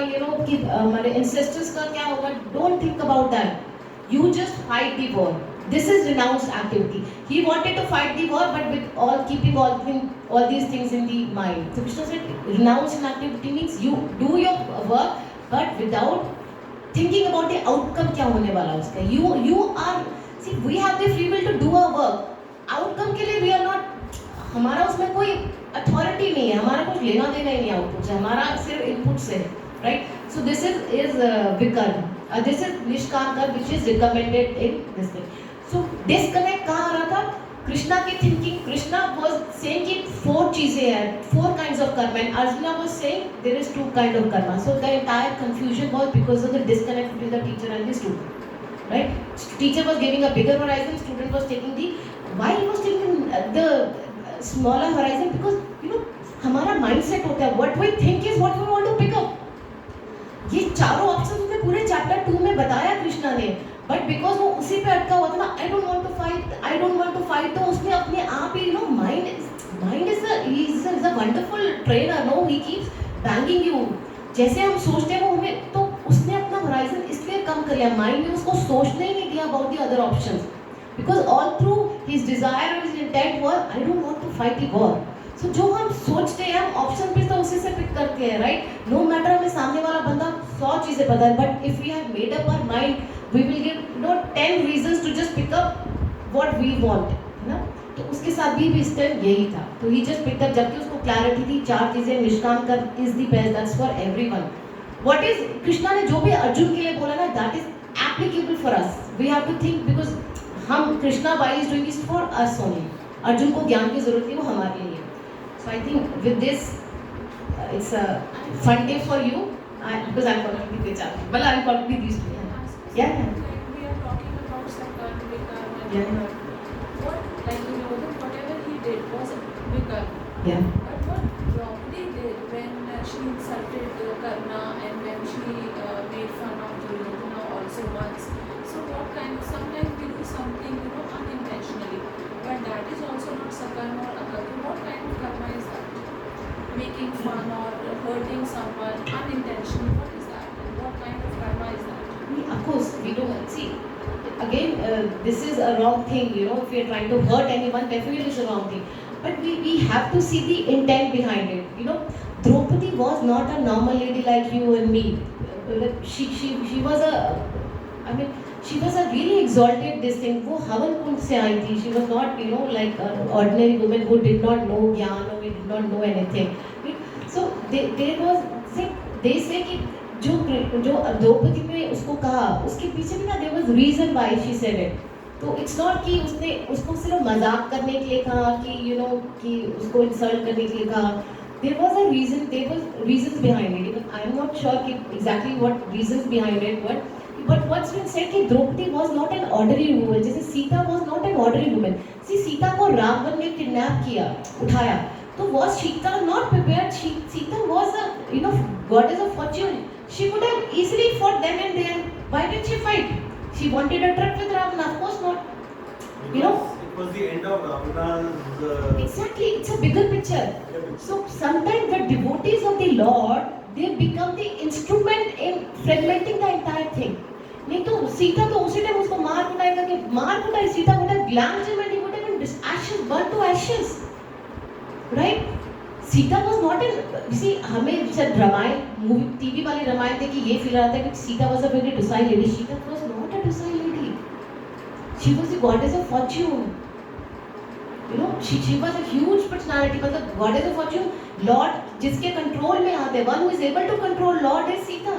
कि हमारे ancestors का क्या होगा. Don't think about that. You just fight the war. This is renounced activity. He wanted to fight the war, but with keeping all these things in the mind. So Krishna said, renounced activity means you do your work, but without thinking about the outcome क्या होने वाला उसका. You are, see, we have the free will to do our work. Outcome के लिए we are not, हमारा उसमें कोई authority नहीं है, हमारा कुछ लेना देना ही नहीं आउटपुट से, हमारा सिर्फ इनपुट से है, right? So this is विकर्म. This is निष्काम कर्म, which is recommended in this thing. So disconnect कहाँ आ रहा था? कृष्णा की थिंकिंग. कृष्णा was saying कि 4 चीजें हैं, 4 kinds of karma, and Arjuna was saying there is 2 kind of karma. So the entire confusion was because of the disconnect between the teacher and the student, right? Teacher was giving a bigger horizon, student was taking why he was taking the smaller horizon, because हमारा mindset होता है, what we think is what we want to pick up. ये चारों option उसने पूरे chapter 2 में बताया कृष्णा ने, बट बिकॉज वो उसी पे अटका हुआ था ना, I don't want to fight, तो उसने अपने आप ही mind is a wonderful trainer, no, he keeps banging you. जैसे हम सोचते हैं वो हमें, तो उसने अपना होराइजन इसलिए कम कर लिया, माइंड ने उसको सोचने ही नहीं दिया about the other options, because all through his desire और his intent was I don't want to fight the war. So जो हम सोचते हैं हम ऑप्शन पे तो उसी से पिक करते हैं, राइट? नो मैटर हमें सामने वाला बंदा 100 चीजें पता है, but if we have made up our mind we will give 10 reasons to just pick up what we want, है ना? तो उसके साथ भी स्टेप यही था. तो he just picked up, जबकि उसको क्लैरिटी थी 4 चीजें निष्काम कर is the best, that's for everyone. What is Krishna ने जो भी अर्जुन के लिए बोला ना, that is applicable for us. We have to think because हम Krishna Bai is doing this for us only. Arjun को ज्ञान की जरूरत है वो हमारे लिए है. So I think with this it's a fun day for you because I'm probably the child. Well, I'm probably these two. Yeah. Like we are talking about Sakarma, Vikarma, and Yeah. what, like whatever he did was Vikarma. Yeah. But what Draupadi did when she insulted Karna and when she made fun of Duryodhana also once. So what kind of, sometimes we do something unintentionally, but that is also not Sakarma or Akarma. What kind of karma is that? Making fun or hurting someone unintentionally, what is that? And what kind of karma is that? Of course, we don't see. Again, this is a wrong thing. If we are trying to hurt anyone, definitely it's a wrong thing. But we have to see the intent behind it. Draupadi was not a normal lady like you and me. She was she was a really exalted this thing. वो हवन कुंड से आई थी. She was not like an ordinary woman who did not know ज्ञान or did not know anything. So there was they say कि जो द्रौपदी ने उसको कहा उसके पीछे भी ना there was reason why she said it. तो it's not कि उसने उसको सिर्फ मजाक करने के लिए कहा कि उसको इंसल्ट करने के लिए कहा. There was a reason, there was reasons behind it. Even I am not sure exactly what reasons behind it were. But what's been said कि Draupadi was not an ordinary woman. जैसे Sita was not an ordinary woman. See, Sita को रावण ने kidnap किया, उठाया. तो was Sita not prepared? Sita was a goddess of fortune. She could have easily fought then and there. Why did she fight? She wanted a trip with Ravana. Of course not. It was the end of Ravana's. Exactly, it's a bigger picture. So sometimes the devotees of the Lord, they become the instrument in fragmenting the entire thing. नहीं तो सीता तो उसी time उसको मार कुटाएगा कि मार कुटाई Sita would have blanched him and he would have been ashes, burnt to ashes, right? Sita was not in. See, हमें जब रामायण मूवी टीवी वाले रामायण थे कि ये फील आता है कि Sita was a very docile lady. Sita was not a docile lady. She was the goddess of fortune. She was a huge personality. मतलब goddess of fortune, Lord जिसके कंट्रोल में आते हैं, one who is able to control Lord is Sita.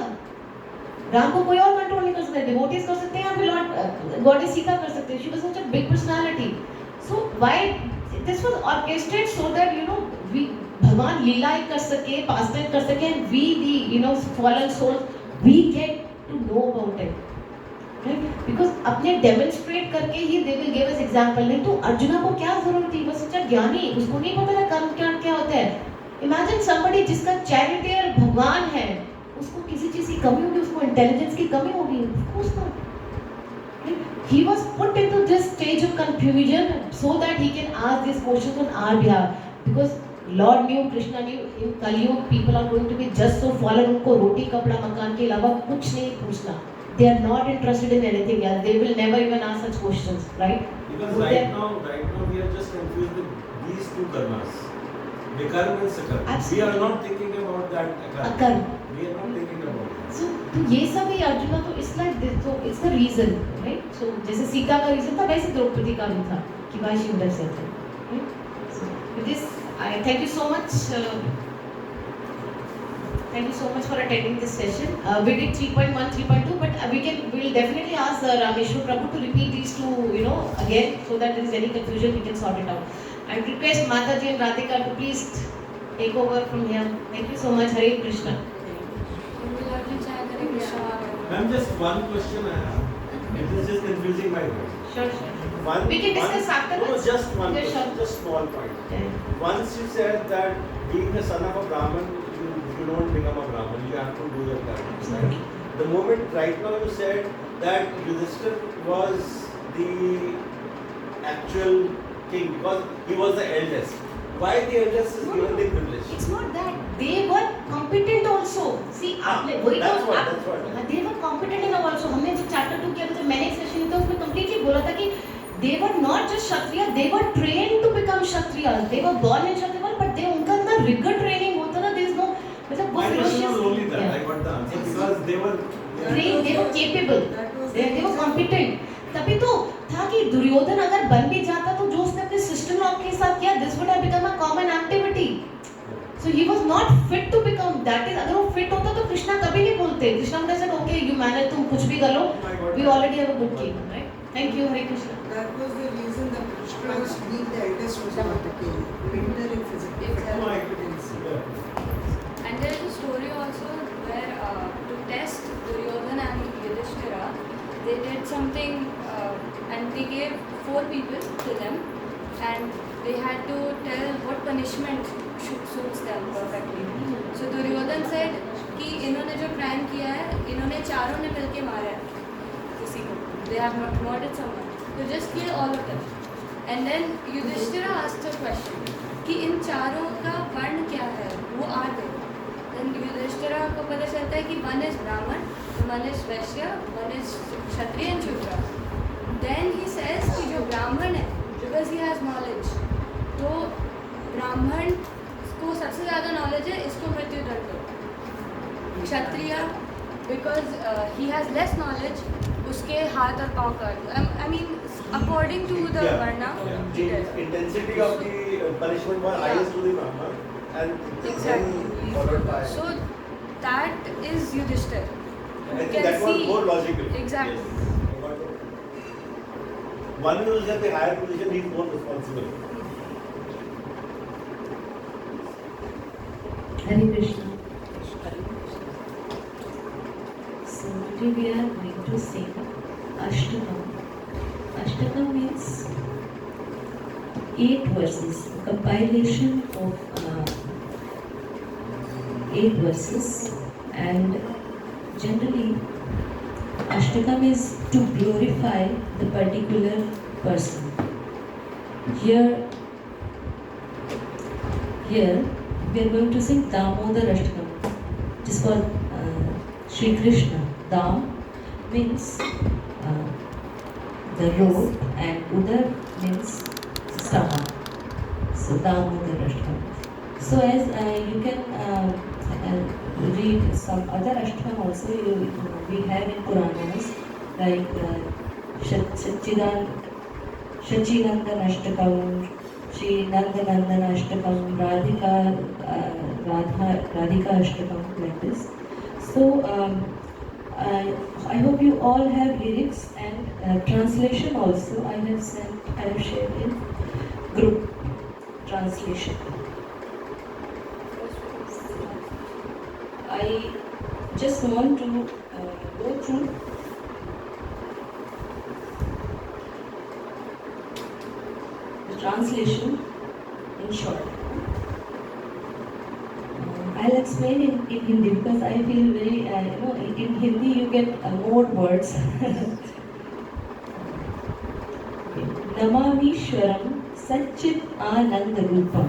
Ram को कोई और control नहीं कर सकता. डिवोटीज कर सकते हैं या फिर लॉर्ड गॉडेस सीता कर सकते हैं. She was such a big personality. So why this was orchestrated so that we भगवान लीलाएं कर सके, पास्टाइम कर सके, and we the fallen souls we get to know about it, right? Because अपने डेमोन्स्ट्रेट करके ही they will give us example. नहीं तो अर्जुना को क्या जरूरत थी? वो सच्चा ज्ञानी, उसको नहीं पता था कर्म क्या होता है. इमेजिन समबडी जिसका चैरिटियर भगवान है, उसको किसी चीज की कमी होगी, उसको इंटेलिजेंस की कमी होगी? Of course not. He was put into this stage of confusion so that he can ask these questions on our behalf. Because Lord knew, Krishna knew, in Kali Yuga people are going to be just so fallen. उनको रोटी कपड़ा मकान के अलावा कुछ नहीं पूछना. They are not interested in anything else. They will never even ask such questions, right? Because So right now we are just confused with these two karmas, Vikarma and Sakarma. We are not thinking about that Akarma. अकर्म. We are not thinking about it. So तो ये सब ही अर्जुना तो it's like this. तो it's the reason, right? सो जैसे सीता का reason था वैसे द्रौपदी का भी था कि why she would have said that, right? So with this I thank you so much. Thank you so much for attending this session. We did 3.1, 3.2, but we'll definitely ask Rameshwar Prabhu to repeat these two, again, so that there is any confusion, we can sort it out. I request Mataji and Radhika to please take over from here. Thank you so much. Hare Krishna. Ma'am, just one question I have. It is just confusing my mind. Sure. We can discuss afterwards. No, just one Yeah, question, sure. just small point. Yeah. Once you said that being the son of a Brahmin, you don't become a Brahmin, you have to do your karma. Right? The moment right now you said that Yudhishthira was the actual king because he was the eldest. Why the eldest is No, given no. the privilege? It's not that. They were competent also. See, आपने वही that's तो what. they were competent enough also. हमने जो chapter 2 किया था, जब मैंने एक सेशन था उसमें completely बोला था कि they were not just Kshatriya, they were trained to become Kshatriyas. They were born in Kshatriya, but they उनका अंदर rigor training होता ना. There is no मतलब वो My question was ferocious. only that. Yeah. I got the answer because they were. They were capable. They were competent. तभी तो था कि दुर्योधन अगर बन भी जाता तो जो उसने अपने सिस्टर लॉ के साथ किया, this would have become a common activity. So he was not fit to become that is, अगर वो फिट होता तो कृष्णा कभी नहीं बोलते. Krishna would have said, okay, you manage, तुम कुछ भी कर लो. We already have a good king, right? Thank you, Hare Krishna. That was the reason that Krishna was being the eldest was not the king. Winter in physical evidence. And there is a story also where to test Duryodhana and Yudhishthira, they did something and they gave 4 people to them and they had to tell what punishment suits them perfectly. So Duryodhan said कि इन्होंने जो crime किया है, इन्होंने चारों ने मिलके मारा है किसी को. They have murdered someone. So just kill all of them. And then Yudhishthira asked a question कि इन चारों का वर्ण क्या है? Who are they? Then Yudhishthira को पता चलता है कि one is Brahman, one is Vaishya, one is Kshatriya and Shudra. Then he says कि जो ब्राह्मण है, because he has knowledge, तो ब्राह्मण को सबसे ज़्यादा नॉलेज है, इसको मृत्यु दंड दो. क्षत्रिय because he has less knowledge, उसके हाथ और पाँव काट दो. I mean according to the varna. The intensity of the punishment was highest to the Brahman and Exactly. then followed by. So that is Yudhishthir. I think can that was see- more logical. Exactly. Yes. One who is at the higher position, he is more responsible. Hare Krishna. So today we are going to sing Ashtakam. Ashtakam means 8 verses, a compilation of 8 verses, and generally Ashtakam is to glorify the particular person. Here we are going to sing Damodar Ashtakam. It is for Shri Krishna. Dam means the road and Udar means stomach. So Damodar Ashtakam. So as you can read some other Ashtakam also, we have in Puranas like Shachinandan Ashtakam, Shri Nandanandan Ashtakam, Radhika Ashtakam, like this. So I hope you all have lyrics and translation also. I have shared in group translation. I just want to go through the translation in short. I'll explain in Hindi because I feel very, in Hindi you get more words. Namamishwaram Satchit Anand Rupam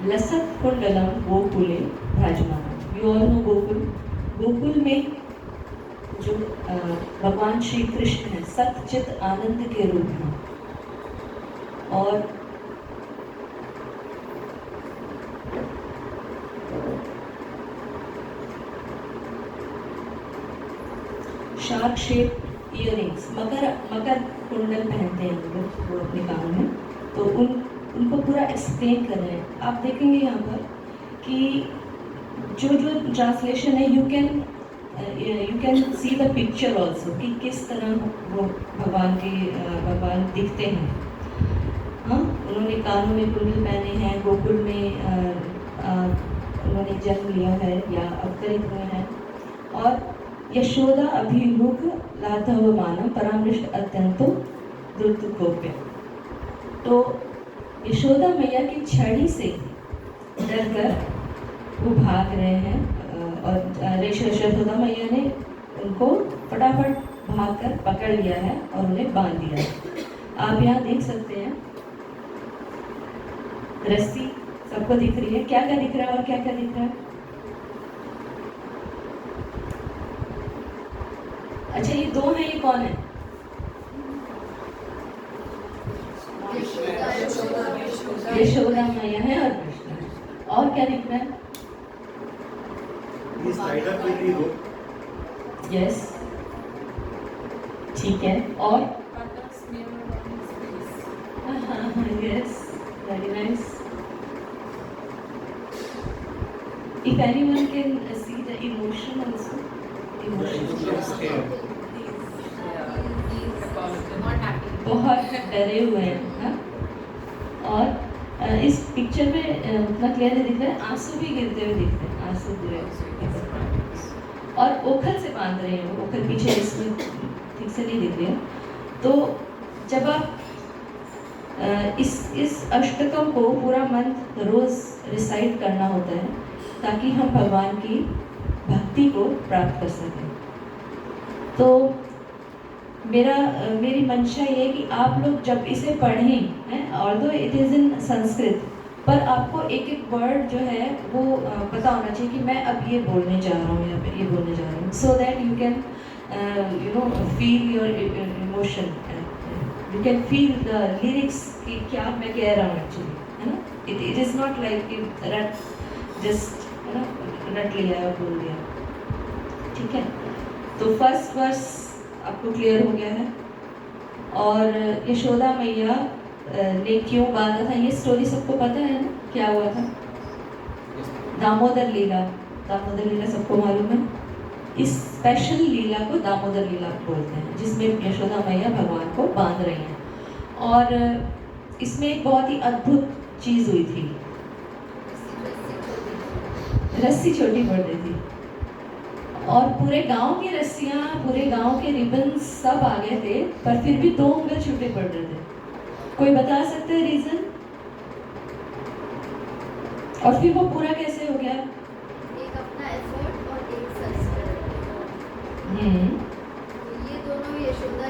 Lasat Kundalam Gokule Bhajmanam. You all know Gokul. Gokul में जो भगवान श्री कृष्ण है सच्चित आनंद के रूप में, और shark shape earrings, मकर कुंडल पहनते हैं लोग वो अपने कानों में, तो उनको पूरा एक्सप्लेन कर रहे हैं. आप देखेंगे यहाँ पर कि जो ट्रांसलेशन है you can see the picture also कि किस तरह वो भगवान दिखते हैं. हाँ, उन्होंने कानों में कुंडल पहने हैं, गोकुल में उन्होंने जन्म लिया है या अवतरित हुए हैं, और यशोदा अभिमुख लाघव मानव परामृष्ट अत्यंतो द्रुत गोप्य. तो यशोदा मैया की छड़ी से डरकर वो भाग रहे हैं, और यशोदा मैया ने उनको फटाफट भागकर पकड़ लिया है और उन्हें बांध दिया है. आप यहाँ देख सकते हैं रस्सी सबको दिख रही है. क्या क्या दिख रहा है और क्या क्या दिख रहा है? अच्छा, ये दो हैं, ये कौन है? यशोदा मैया है और कृष्ण. और क्या दिख रहा है? He is tied up with the rope. Yes, ठीक है. और yes, very nice. If anyone can see the emotion also. बहुत डरे हुए हैं ना? और इस पिक्चर में उतना क्लियर नहीं दिख रहा है, आंसू भी गिरते हुए दिख रहे हैं, आंसू गिरे और ओखल से बांध रहे हैं, ओखल पीछे इसमें ठीक से नहीं दिख रही है। तो जब आप इस अष्टकम को पूरा मंथ रोज रिसाइट करना होता है ताकि हम भगवान की भक्ति को प्राप्त कर सकें। तो मेरी मंशा ये है कि आप लोग जब इसे पढ़ें, हैं, although it is in Sanskrit, पर आपको एक एक वर्ड जो है वो पता होना चाहिए कि मैं अब ये बोलने जा रहा हूँ या फिर ये बोलने जा रहा हूँ, so that you can feel your emotion, you can feel the lyrics कि क्या मैं कह रहा हूँ एक्चुअली, है ना? इट इज़ नॉट लाइक रट जस्ट रट लिया और बोल दिया, ठीक है? तो फर्स्ट वर्स आपको क्लियर हो गया है। और यशोदा मैया ने क्यों बांधा था, ये स्टोरी सबको पता है ना, क्या हुआ था? दामोदर लीला सबको मालूम है। इस स्पेशल लीला को दामोदर लीला बोलते हैं, जिसमें यशोदा मैया भगवान को बांध रही हैं। और इसमें एक बहुत ही अद्भुत चीज़ हुई थी, रस्सी छोटी पड़ रही थी और पूरे गांव की रस्सियां, पूरे गांव के रिबन्स सब आ गए थे, पर फिर भी 2 उंगल छूटे पड़ रहे थे। कोई बता सकते हैं रीजन? और फिर वो पूरा कैसे हो गया? एक अपना एफर्ट और एक संस्कार। ये दोनों यशोदा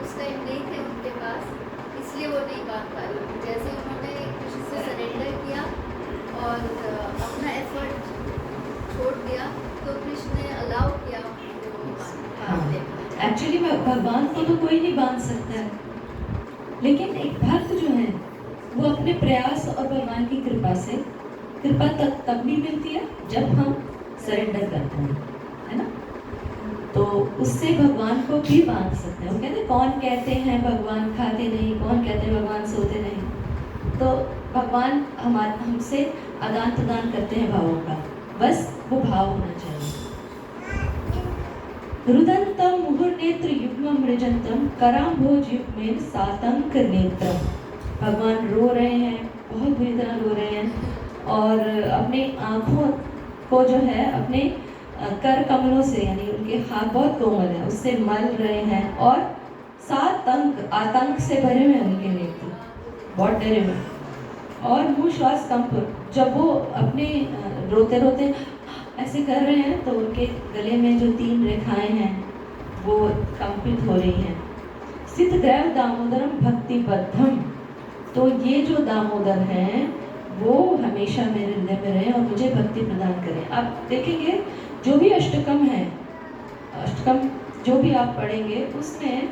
उस टाइम नहीं थे उनके पास, इसलिए वो नहीं बांध पा रही। जैसे उन्होंने कृष्ण से सरेंडर किया और अपना एफर्ट छोड़ दिया तो कृष्ण ने अलाउ किया एक्चुअली भगवान को तो कोई नहीं बांध सकता है, लेकिन एक भक्त जो है वो अपने प्रयास और भगवान की कृपा तब भी मिलती है जब हम सरेंडर करते हैं, है ना? तो उससे भगवान को भी बांध सकते हैं। वो कहते हैं कौन कहते हैं भगवान खाते नहीं, कौन कहते हैं भगवान सोते नहीं। तो भगवान हमसे आदान प्रदान करते हैं भावों का, बस वो भाव होना चाहिए। रुदंतम मुहुर्नेत्र युग्मं मृजंतम कराम्भोज युग्मेन सातंक नेत्रम। भगवान रो रहे हैं, बहुत बुरी तरह रो रहे हैं और अपने आँखों को जो है अपने कर कमलों से, यानी उनके हाथ बहुत कोमल है, उससे मल रहे हैं और 7 आतंक से भरे हुए उनके नेत्र, बहुत डरे हुए। और मुँह श्वास कंप, जब वो अपने रोते रोते ऐसे कर रहे हैं तो उनके गले में जो 3 रेखाएं हैं वो कंपित हो रही हैं। सिद्ध ग्रह दामोदरम भक्तिबद्धम, तो ये जो दामोदर हैं वो हमेशा मेरे हृदय में रहें और मुझे भक्ति प्रदान करें। आप देखेंगे जो भी अष्टकम है, अष्टकम जो भी आप पढ़ेंगे उसमें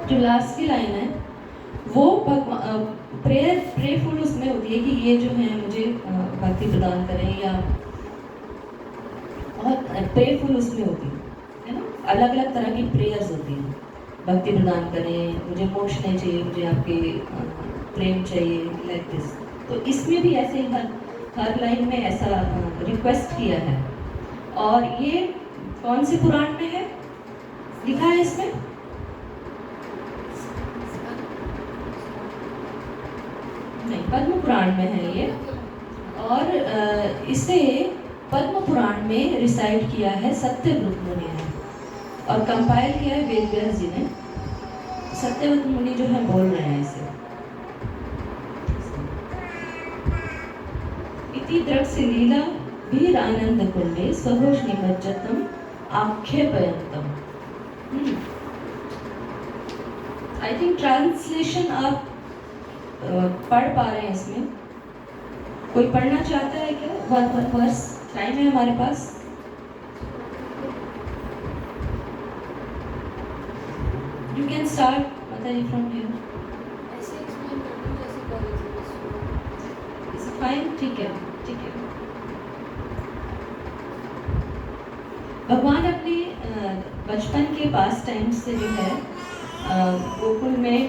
जो लास्ट की लाइन है वो प्रेयरफुल उसमें होती है कि ये जो है मुझे भक्ति प्रदान करें, या बहुत प्रेयरफुल उसमें होती है ना, अलग अलग तरह की प्रेयर्स होती हैं। भक्ति प्रदान करें, मुझे मोक्ष नहीं चाहिए, मुझे आपके प्रेम चाहिए, लाइक दिस। तो इसमें भी ऐसे ही हर लाइन में ऐसा रिक्वेस्ट किया है। और ये कौन से पुराण में है लिखा है इसमें? नहीं, पद्म पुराण में है ये। और इसे पद्म पुराण में रिसाइट किया है सत्यव्रत मुनि ने और कंपाइल किया है वेद व्यास जी ने। सत्यव्रत मुनि जो है बोल रहे हैं इसे। इति द्रक्ष लीला भीर आनंद कुंडे सहोष निमज्जतम आक्षेपयंतम। आई थिंक ट्रांसलेशन आप पढ़ पा रहे हैं इसमें। कोई पढ़ना चाहता है क्या? वन वर्स टाइम है हमारे पास। यू कैन स्टार्ट माताजी फ्रॉम हियर। ऐसे एक्सप्लेन कर दूं जैसे कॉलेज इज फाइन, ठीक है, ठीक है। भगवान अपने बचपन के पास टाइम से जो है गोकुल में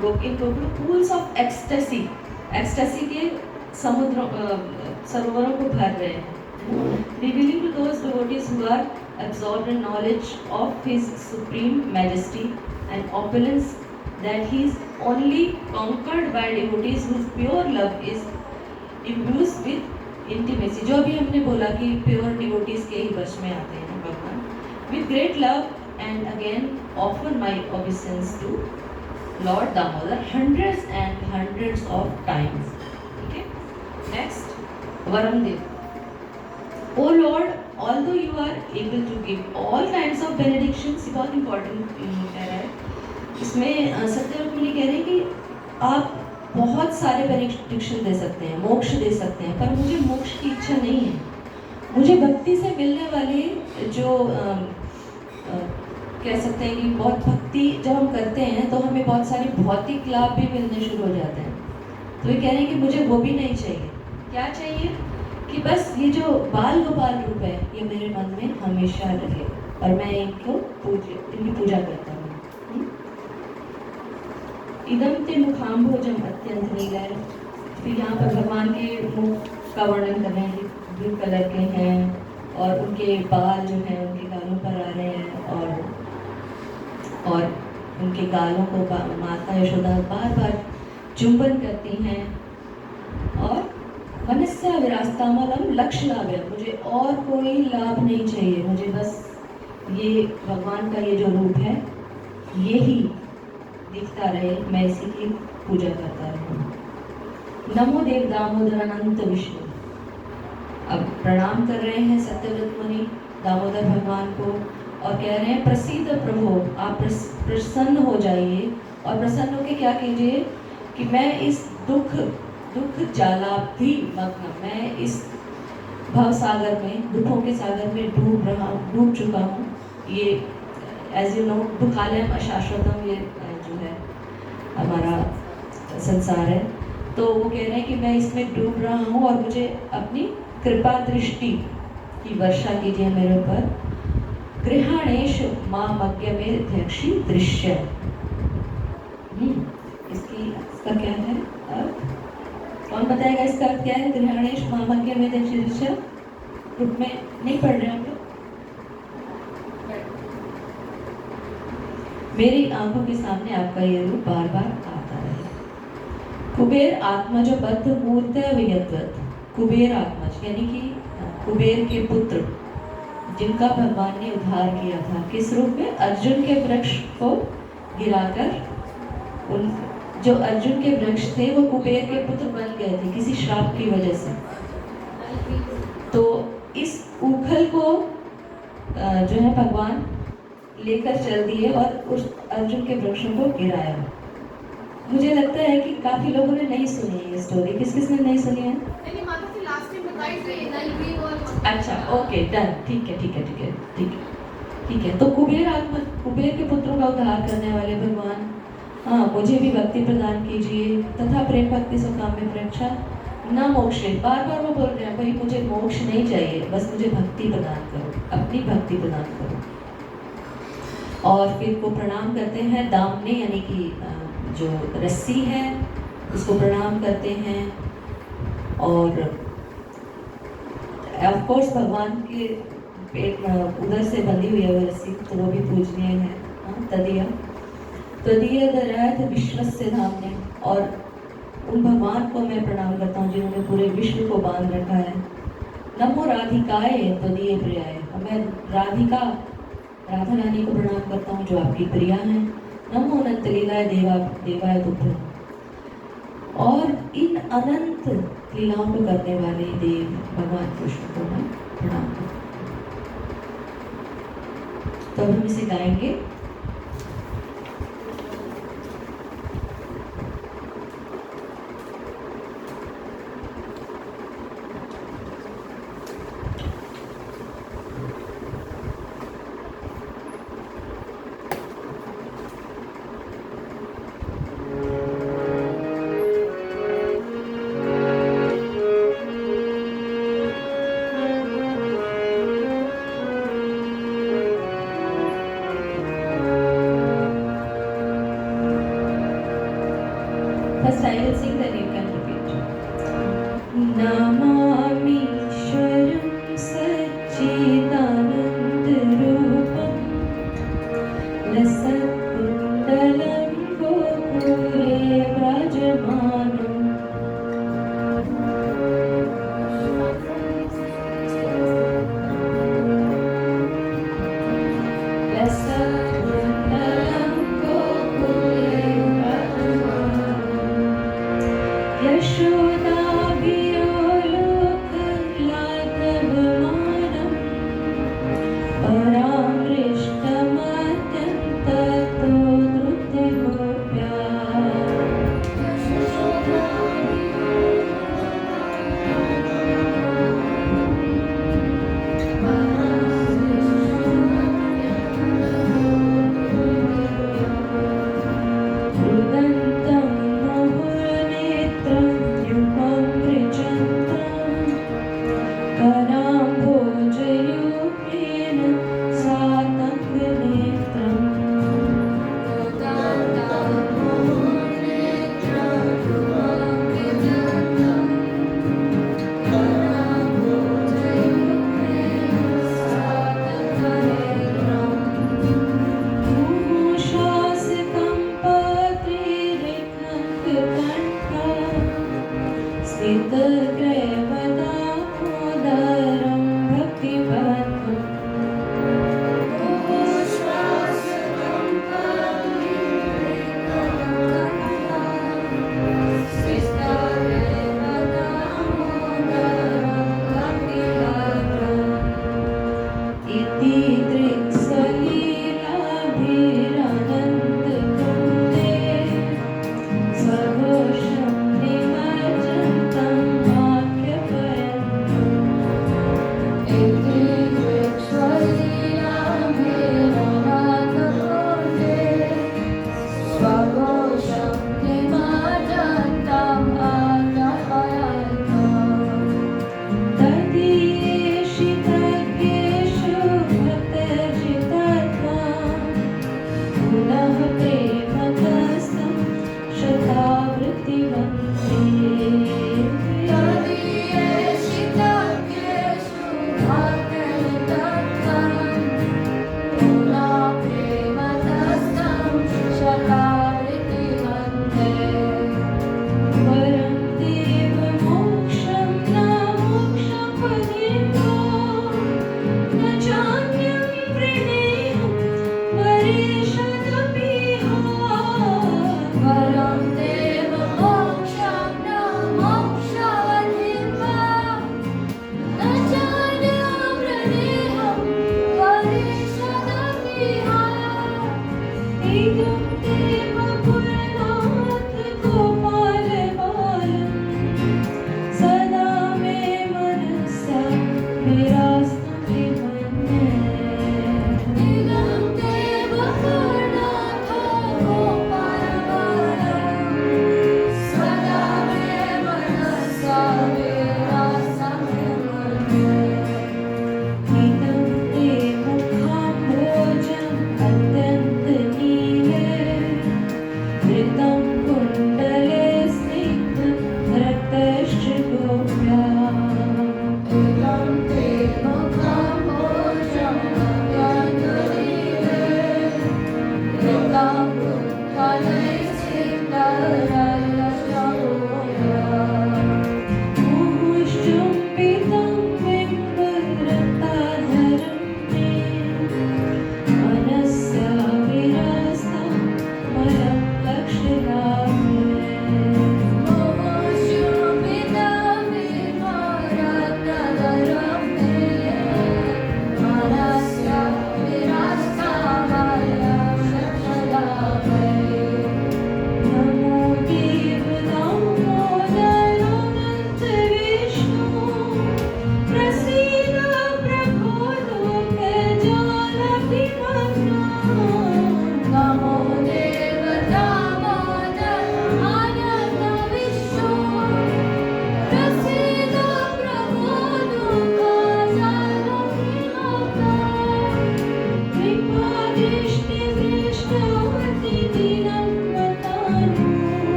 गोकुल पूल्स ऑफ एक्सटेसी के समुद्र सरोवरों को भर रहे हैं. Revealing to those devotees who are absorbed in knowledge of His supreme majesty and opulence that He is only conquered by devotees whose pure love is imbued with intimacy. जो अभी हमने बोला कि pure devotees के ही वश में आते हैं भगवान. With great love and again offer my obeisance to Lord Damodar hundreds and hundreds of times. Okay. Next, Varun Dev. O Lord, although you are able to give all kinds of benedictions, ये बहुत important कह रहा है. इसमें सत्यव्रत मुनि कह रहे हैं कि आप बहुत सारे बेनिडिक्शन दे सकते हैं, मोक्ष दे सकते हैं, पर मुझे मोक्ष की इच्छा नहीं है. मुझे भक्ति से मिलने वाले जो कह सकते हैं कि बहुत भक्ति जब हम करते हैं तो हमें बहुत सारे भौतिक लाभ भी मिलने शुरू हो जाते हैं. तो ये कह रहे हैं कि मुझे वो भी नहीं चाहिए. क्या चाहिए? कि बस ये जो बाल गोपाल रूप है ये मेरे मन में हमेशा रहे और मैं इनकी पूजा करता हूँ. इदम ते मुखाम्भोजम अत्यंत नीलय. फिर यहाँ पर भगवान के मुख का वर्णन कर रहे हैं, ब्लू कलर के हैं और उनके बाल जो हैं उनके गालों पर आ रहे हैं और उनके गालों को माता यशोदा बार बार चुंबन करती हैं. और मनस्या विरास्तामलम लक्ष्य लाभ है. मुझे और कोई लाभ नहीं चाहिए, मुझे बस ये भगवान का ये जो रूप है ये ही दिखता रहे, मैं इसी की पूजा करता रहूँ. नमो देव दामोदर अनंत विष्णु. अब प्रणाम कर रहे हैं सत्यव्रत मुनि दामोदर भगवान को और कह रहे हैं प्रसीद प्रभो, आप प्रसन्न हो जाइए और प्रसन्न होकर क्या कीजिए कि मैं इस दुख जालाब्धि मग्न, मैं इस भव सागर में, दुखों के सागर में डूब चुका हूँ. ये एज यू नो दुखालयम अशाश्वतम, ये जो है हमारा संसार है. तो वो कह रहे हैं कि मैं इसमें डूब रहा हूँ और मुझे अपनी कृपा दृष्टि की वर्षा कीजिए मेरे ऊपर. गृहाणेश मामज्ञ में अध्यक्षी दृश्य. इसका क्या है अर्थ? कौन बताएगा इसका अर्थ क्या है? गृहाणेश मामज्ञ में अध्यक्षी दृश्य. ग्रुप में नहीं पढ़ रहे हम लोग? मेरी आंखों के सामने आपका ये रूप बार बार आता रहे. कुबेर आत्मज बद्ध मूर्त वियद्वत. कुबेर आत्मज यानी कि कुबेर के पुत्र जिनका भगवान ने उद्धार किया था. किस रूप में? अर्जुन के वृक्ष को गिराकर उन जो अर्जुन के वृक्ष थे वो कुबेर के पुत्र बन गए थे किसी श्राप की वजह से. तो इस उखल को जो है भगवान लेकर चल दिए और उस अर्जुन के वृक्षों को गिराया. मुझे लगता है कि काफी लोगों ने नहीं सुनी है ये स्टोरी. किस किसने नहीं सुनी है? अच्छा, ओके, डन. ठीक है. तो कुबेर के पुत्रों का उद्धार करने वाले भगवान, हाँ, मुझे भी भक्ति प्रदान कीजिए तथा प्रेम भक्ति सुकाम्य प्रेक्षा न मोक्षे. बार बार वो बोल रहे हैं भाई मुझे मोक्ष नहीं चाहिए, बस मुझे भक्ति प्रदान करो, अपनी भक्ति प्रदान करो. और फिर को प्रणाम करते हैं. दामने यानी कि जो रस्सी है उसको प्रणाम करते हैं. और ऑफ कोर्स भगवान के पेट उधर से बंधी हुई है वो रस्सी, तो वो भी पूजनीय है. तदीय दरायत विश्वस्य धामने. और उन भगवान को मैं प्रणाम करता हूँ जिन्होंने पूरे विश्व को बांध रखा है. नमो राधिकाए तदीय प्रियाय. मैं राधिका राधा रानी को प्रणाम करता हूँ जो आपकी प्रिया हैं. नमो अनंत लीलाय देवाय तुभ्यं. और इन अनंत लीलाओं को करने वाले देव भगवान कृष्ण को मैं प्रणाम करता हूँ. तो हम इसे गाएंगे. First I will sing, then you can repeat. Namami लसत्कुण्डलं गोकुले यशोदाभियोलोकलाघवमानं परामृष्टमत्यन्ततो धृतगोप्या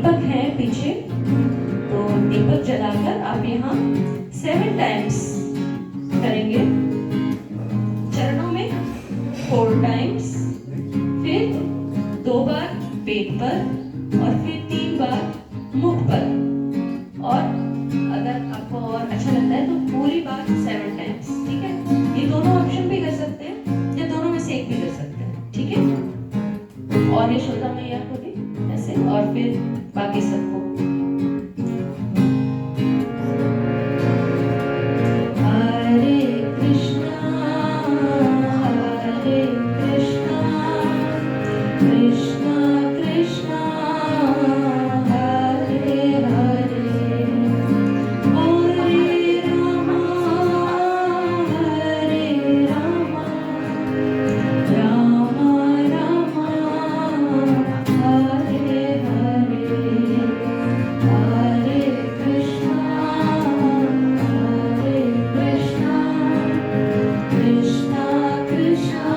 दीपक है पीछे, तो दीपक जलाकर आप यहाँ 7 टाइम्स करेंगे। चरणों में 4 टाइम्स, फिर 2 बार पेट पर और फिर 3 बार मुख पर। और अगर आपको और अच्छा लगता है तो पूरी बात 7 टाइम्स, ठीक है। ये दोनों ऑप्शन भी कर सकते हैं या दोनों में से एक भी कर सकते हैं, ठीक है। और ये श्रोता मैया को भी ऐसे, और फिर बाकी सबको। हरे कृष्णा कृष्णा कृष्णा हरे हरे, हरे रामा रामा रामा हरे हरे, हरे कृष्णा कृष्णा कृष्णा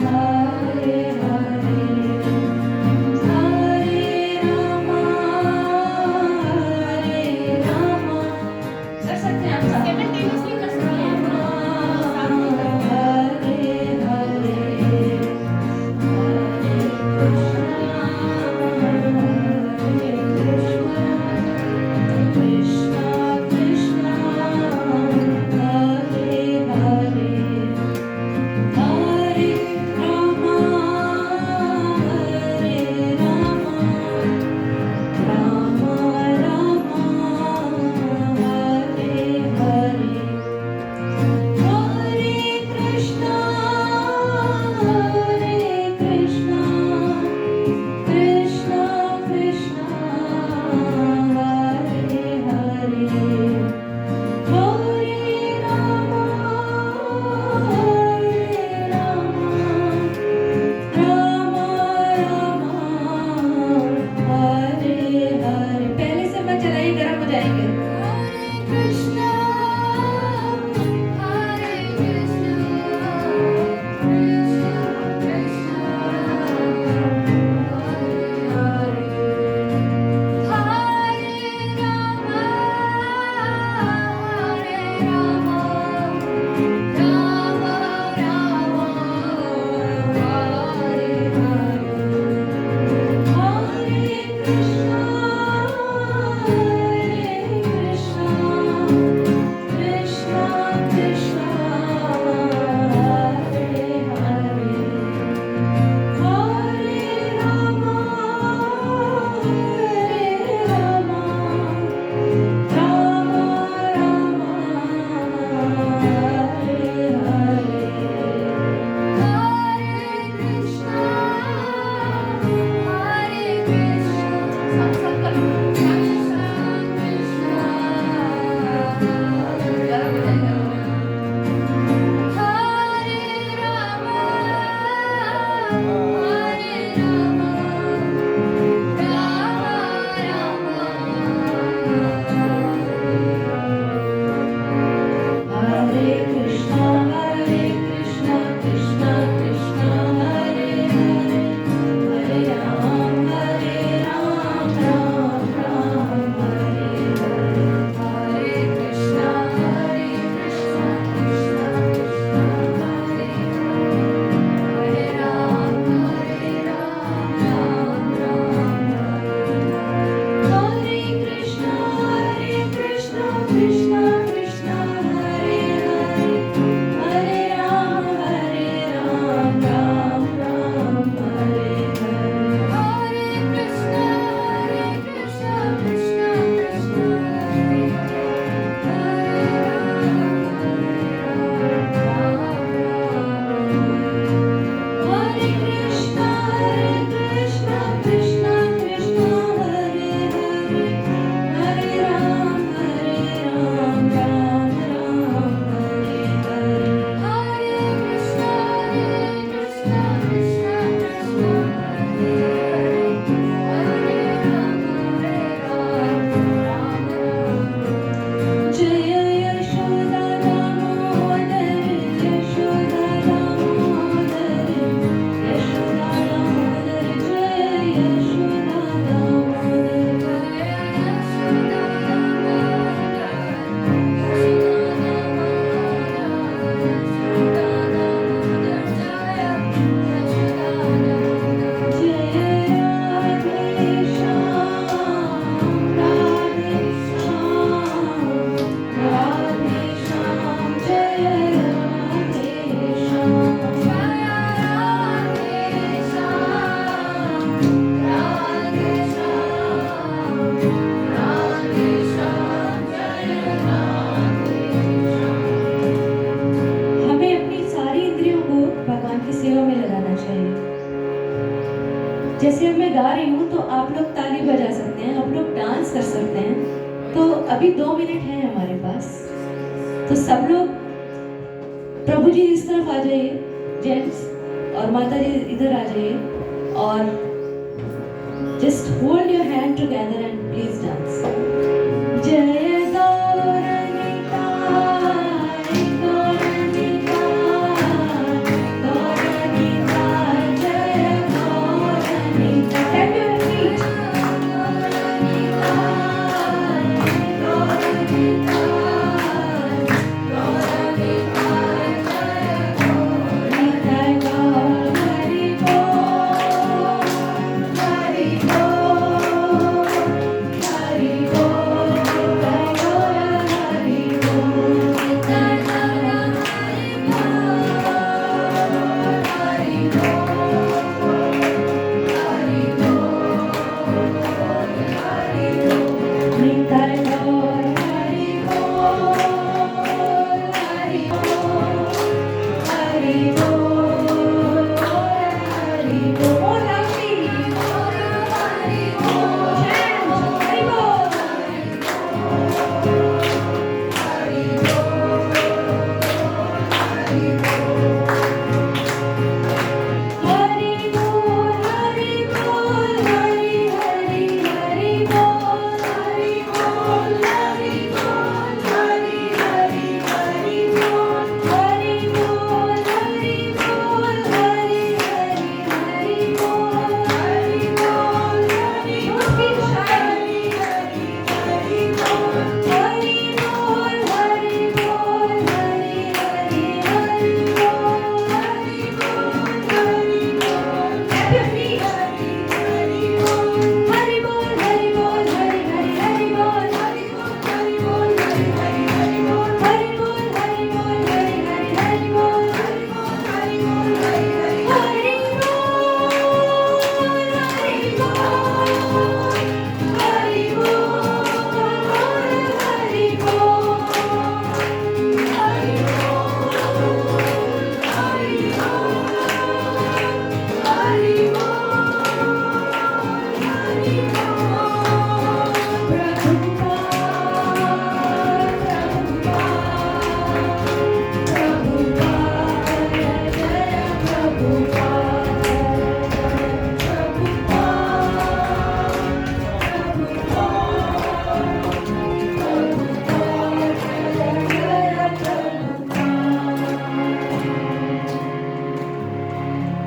हरे हरे, हरे रामा कर सकते हैं आप simultaneously कर सकते हैं। हरे हरे, कृष्णा कृष्णा हरे हरे, हरे रामा रामा रामा हरे हरे। आप लोग ताली बजा सकते हैं, आप लोग डांस कर सकते हैं। तो अभी 2 मिनट है हमारे पास, तो सब लोग प्रभु जी इस तरफ आ जाइए, जेंट्स, और माता जी इधर आ जाइए, और just hold your hand together and please dance. Jaya Gauranitai, Gauranitai, Gauranitai, Jaya Gauranitai. Tap your feet.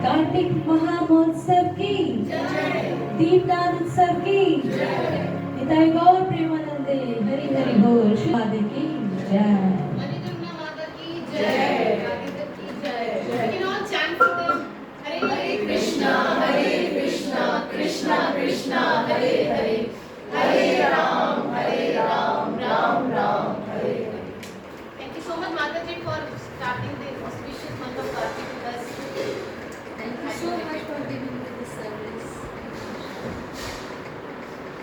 Kartik महामहोत्सव की दीपदान उत्सव की निताई गौर प्रेमानंदे हरि हरि बोल, श्री राधे की जय।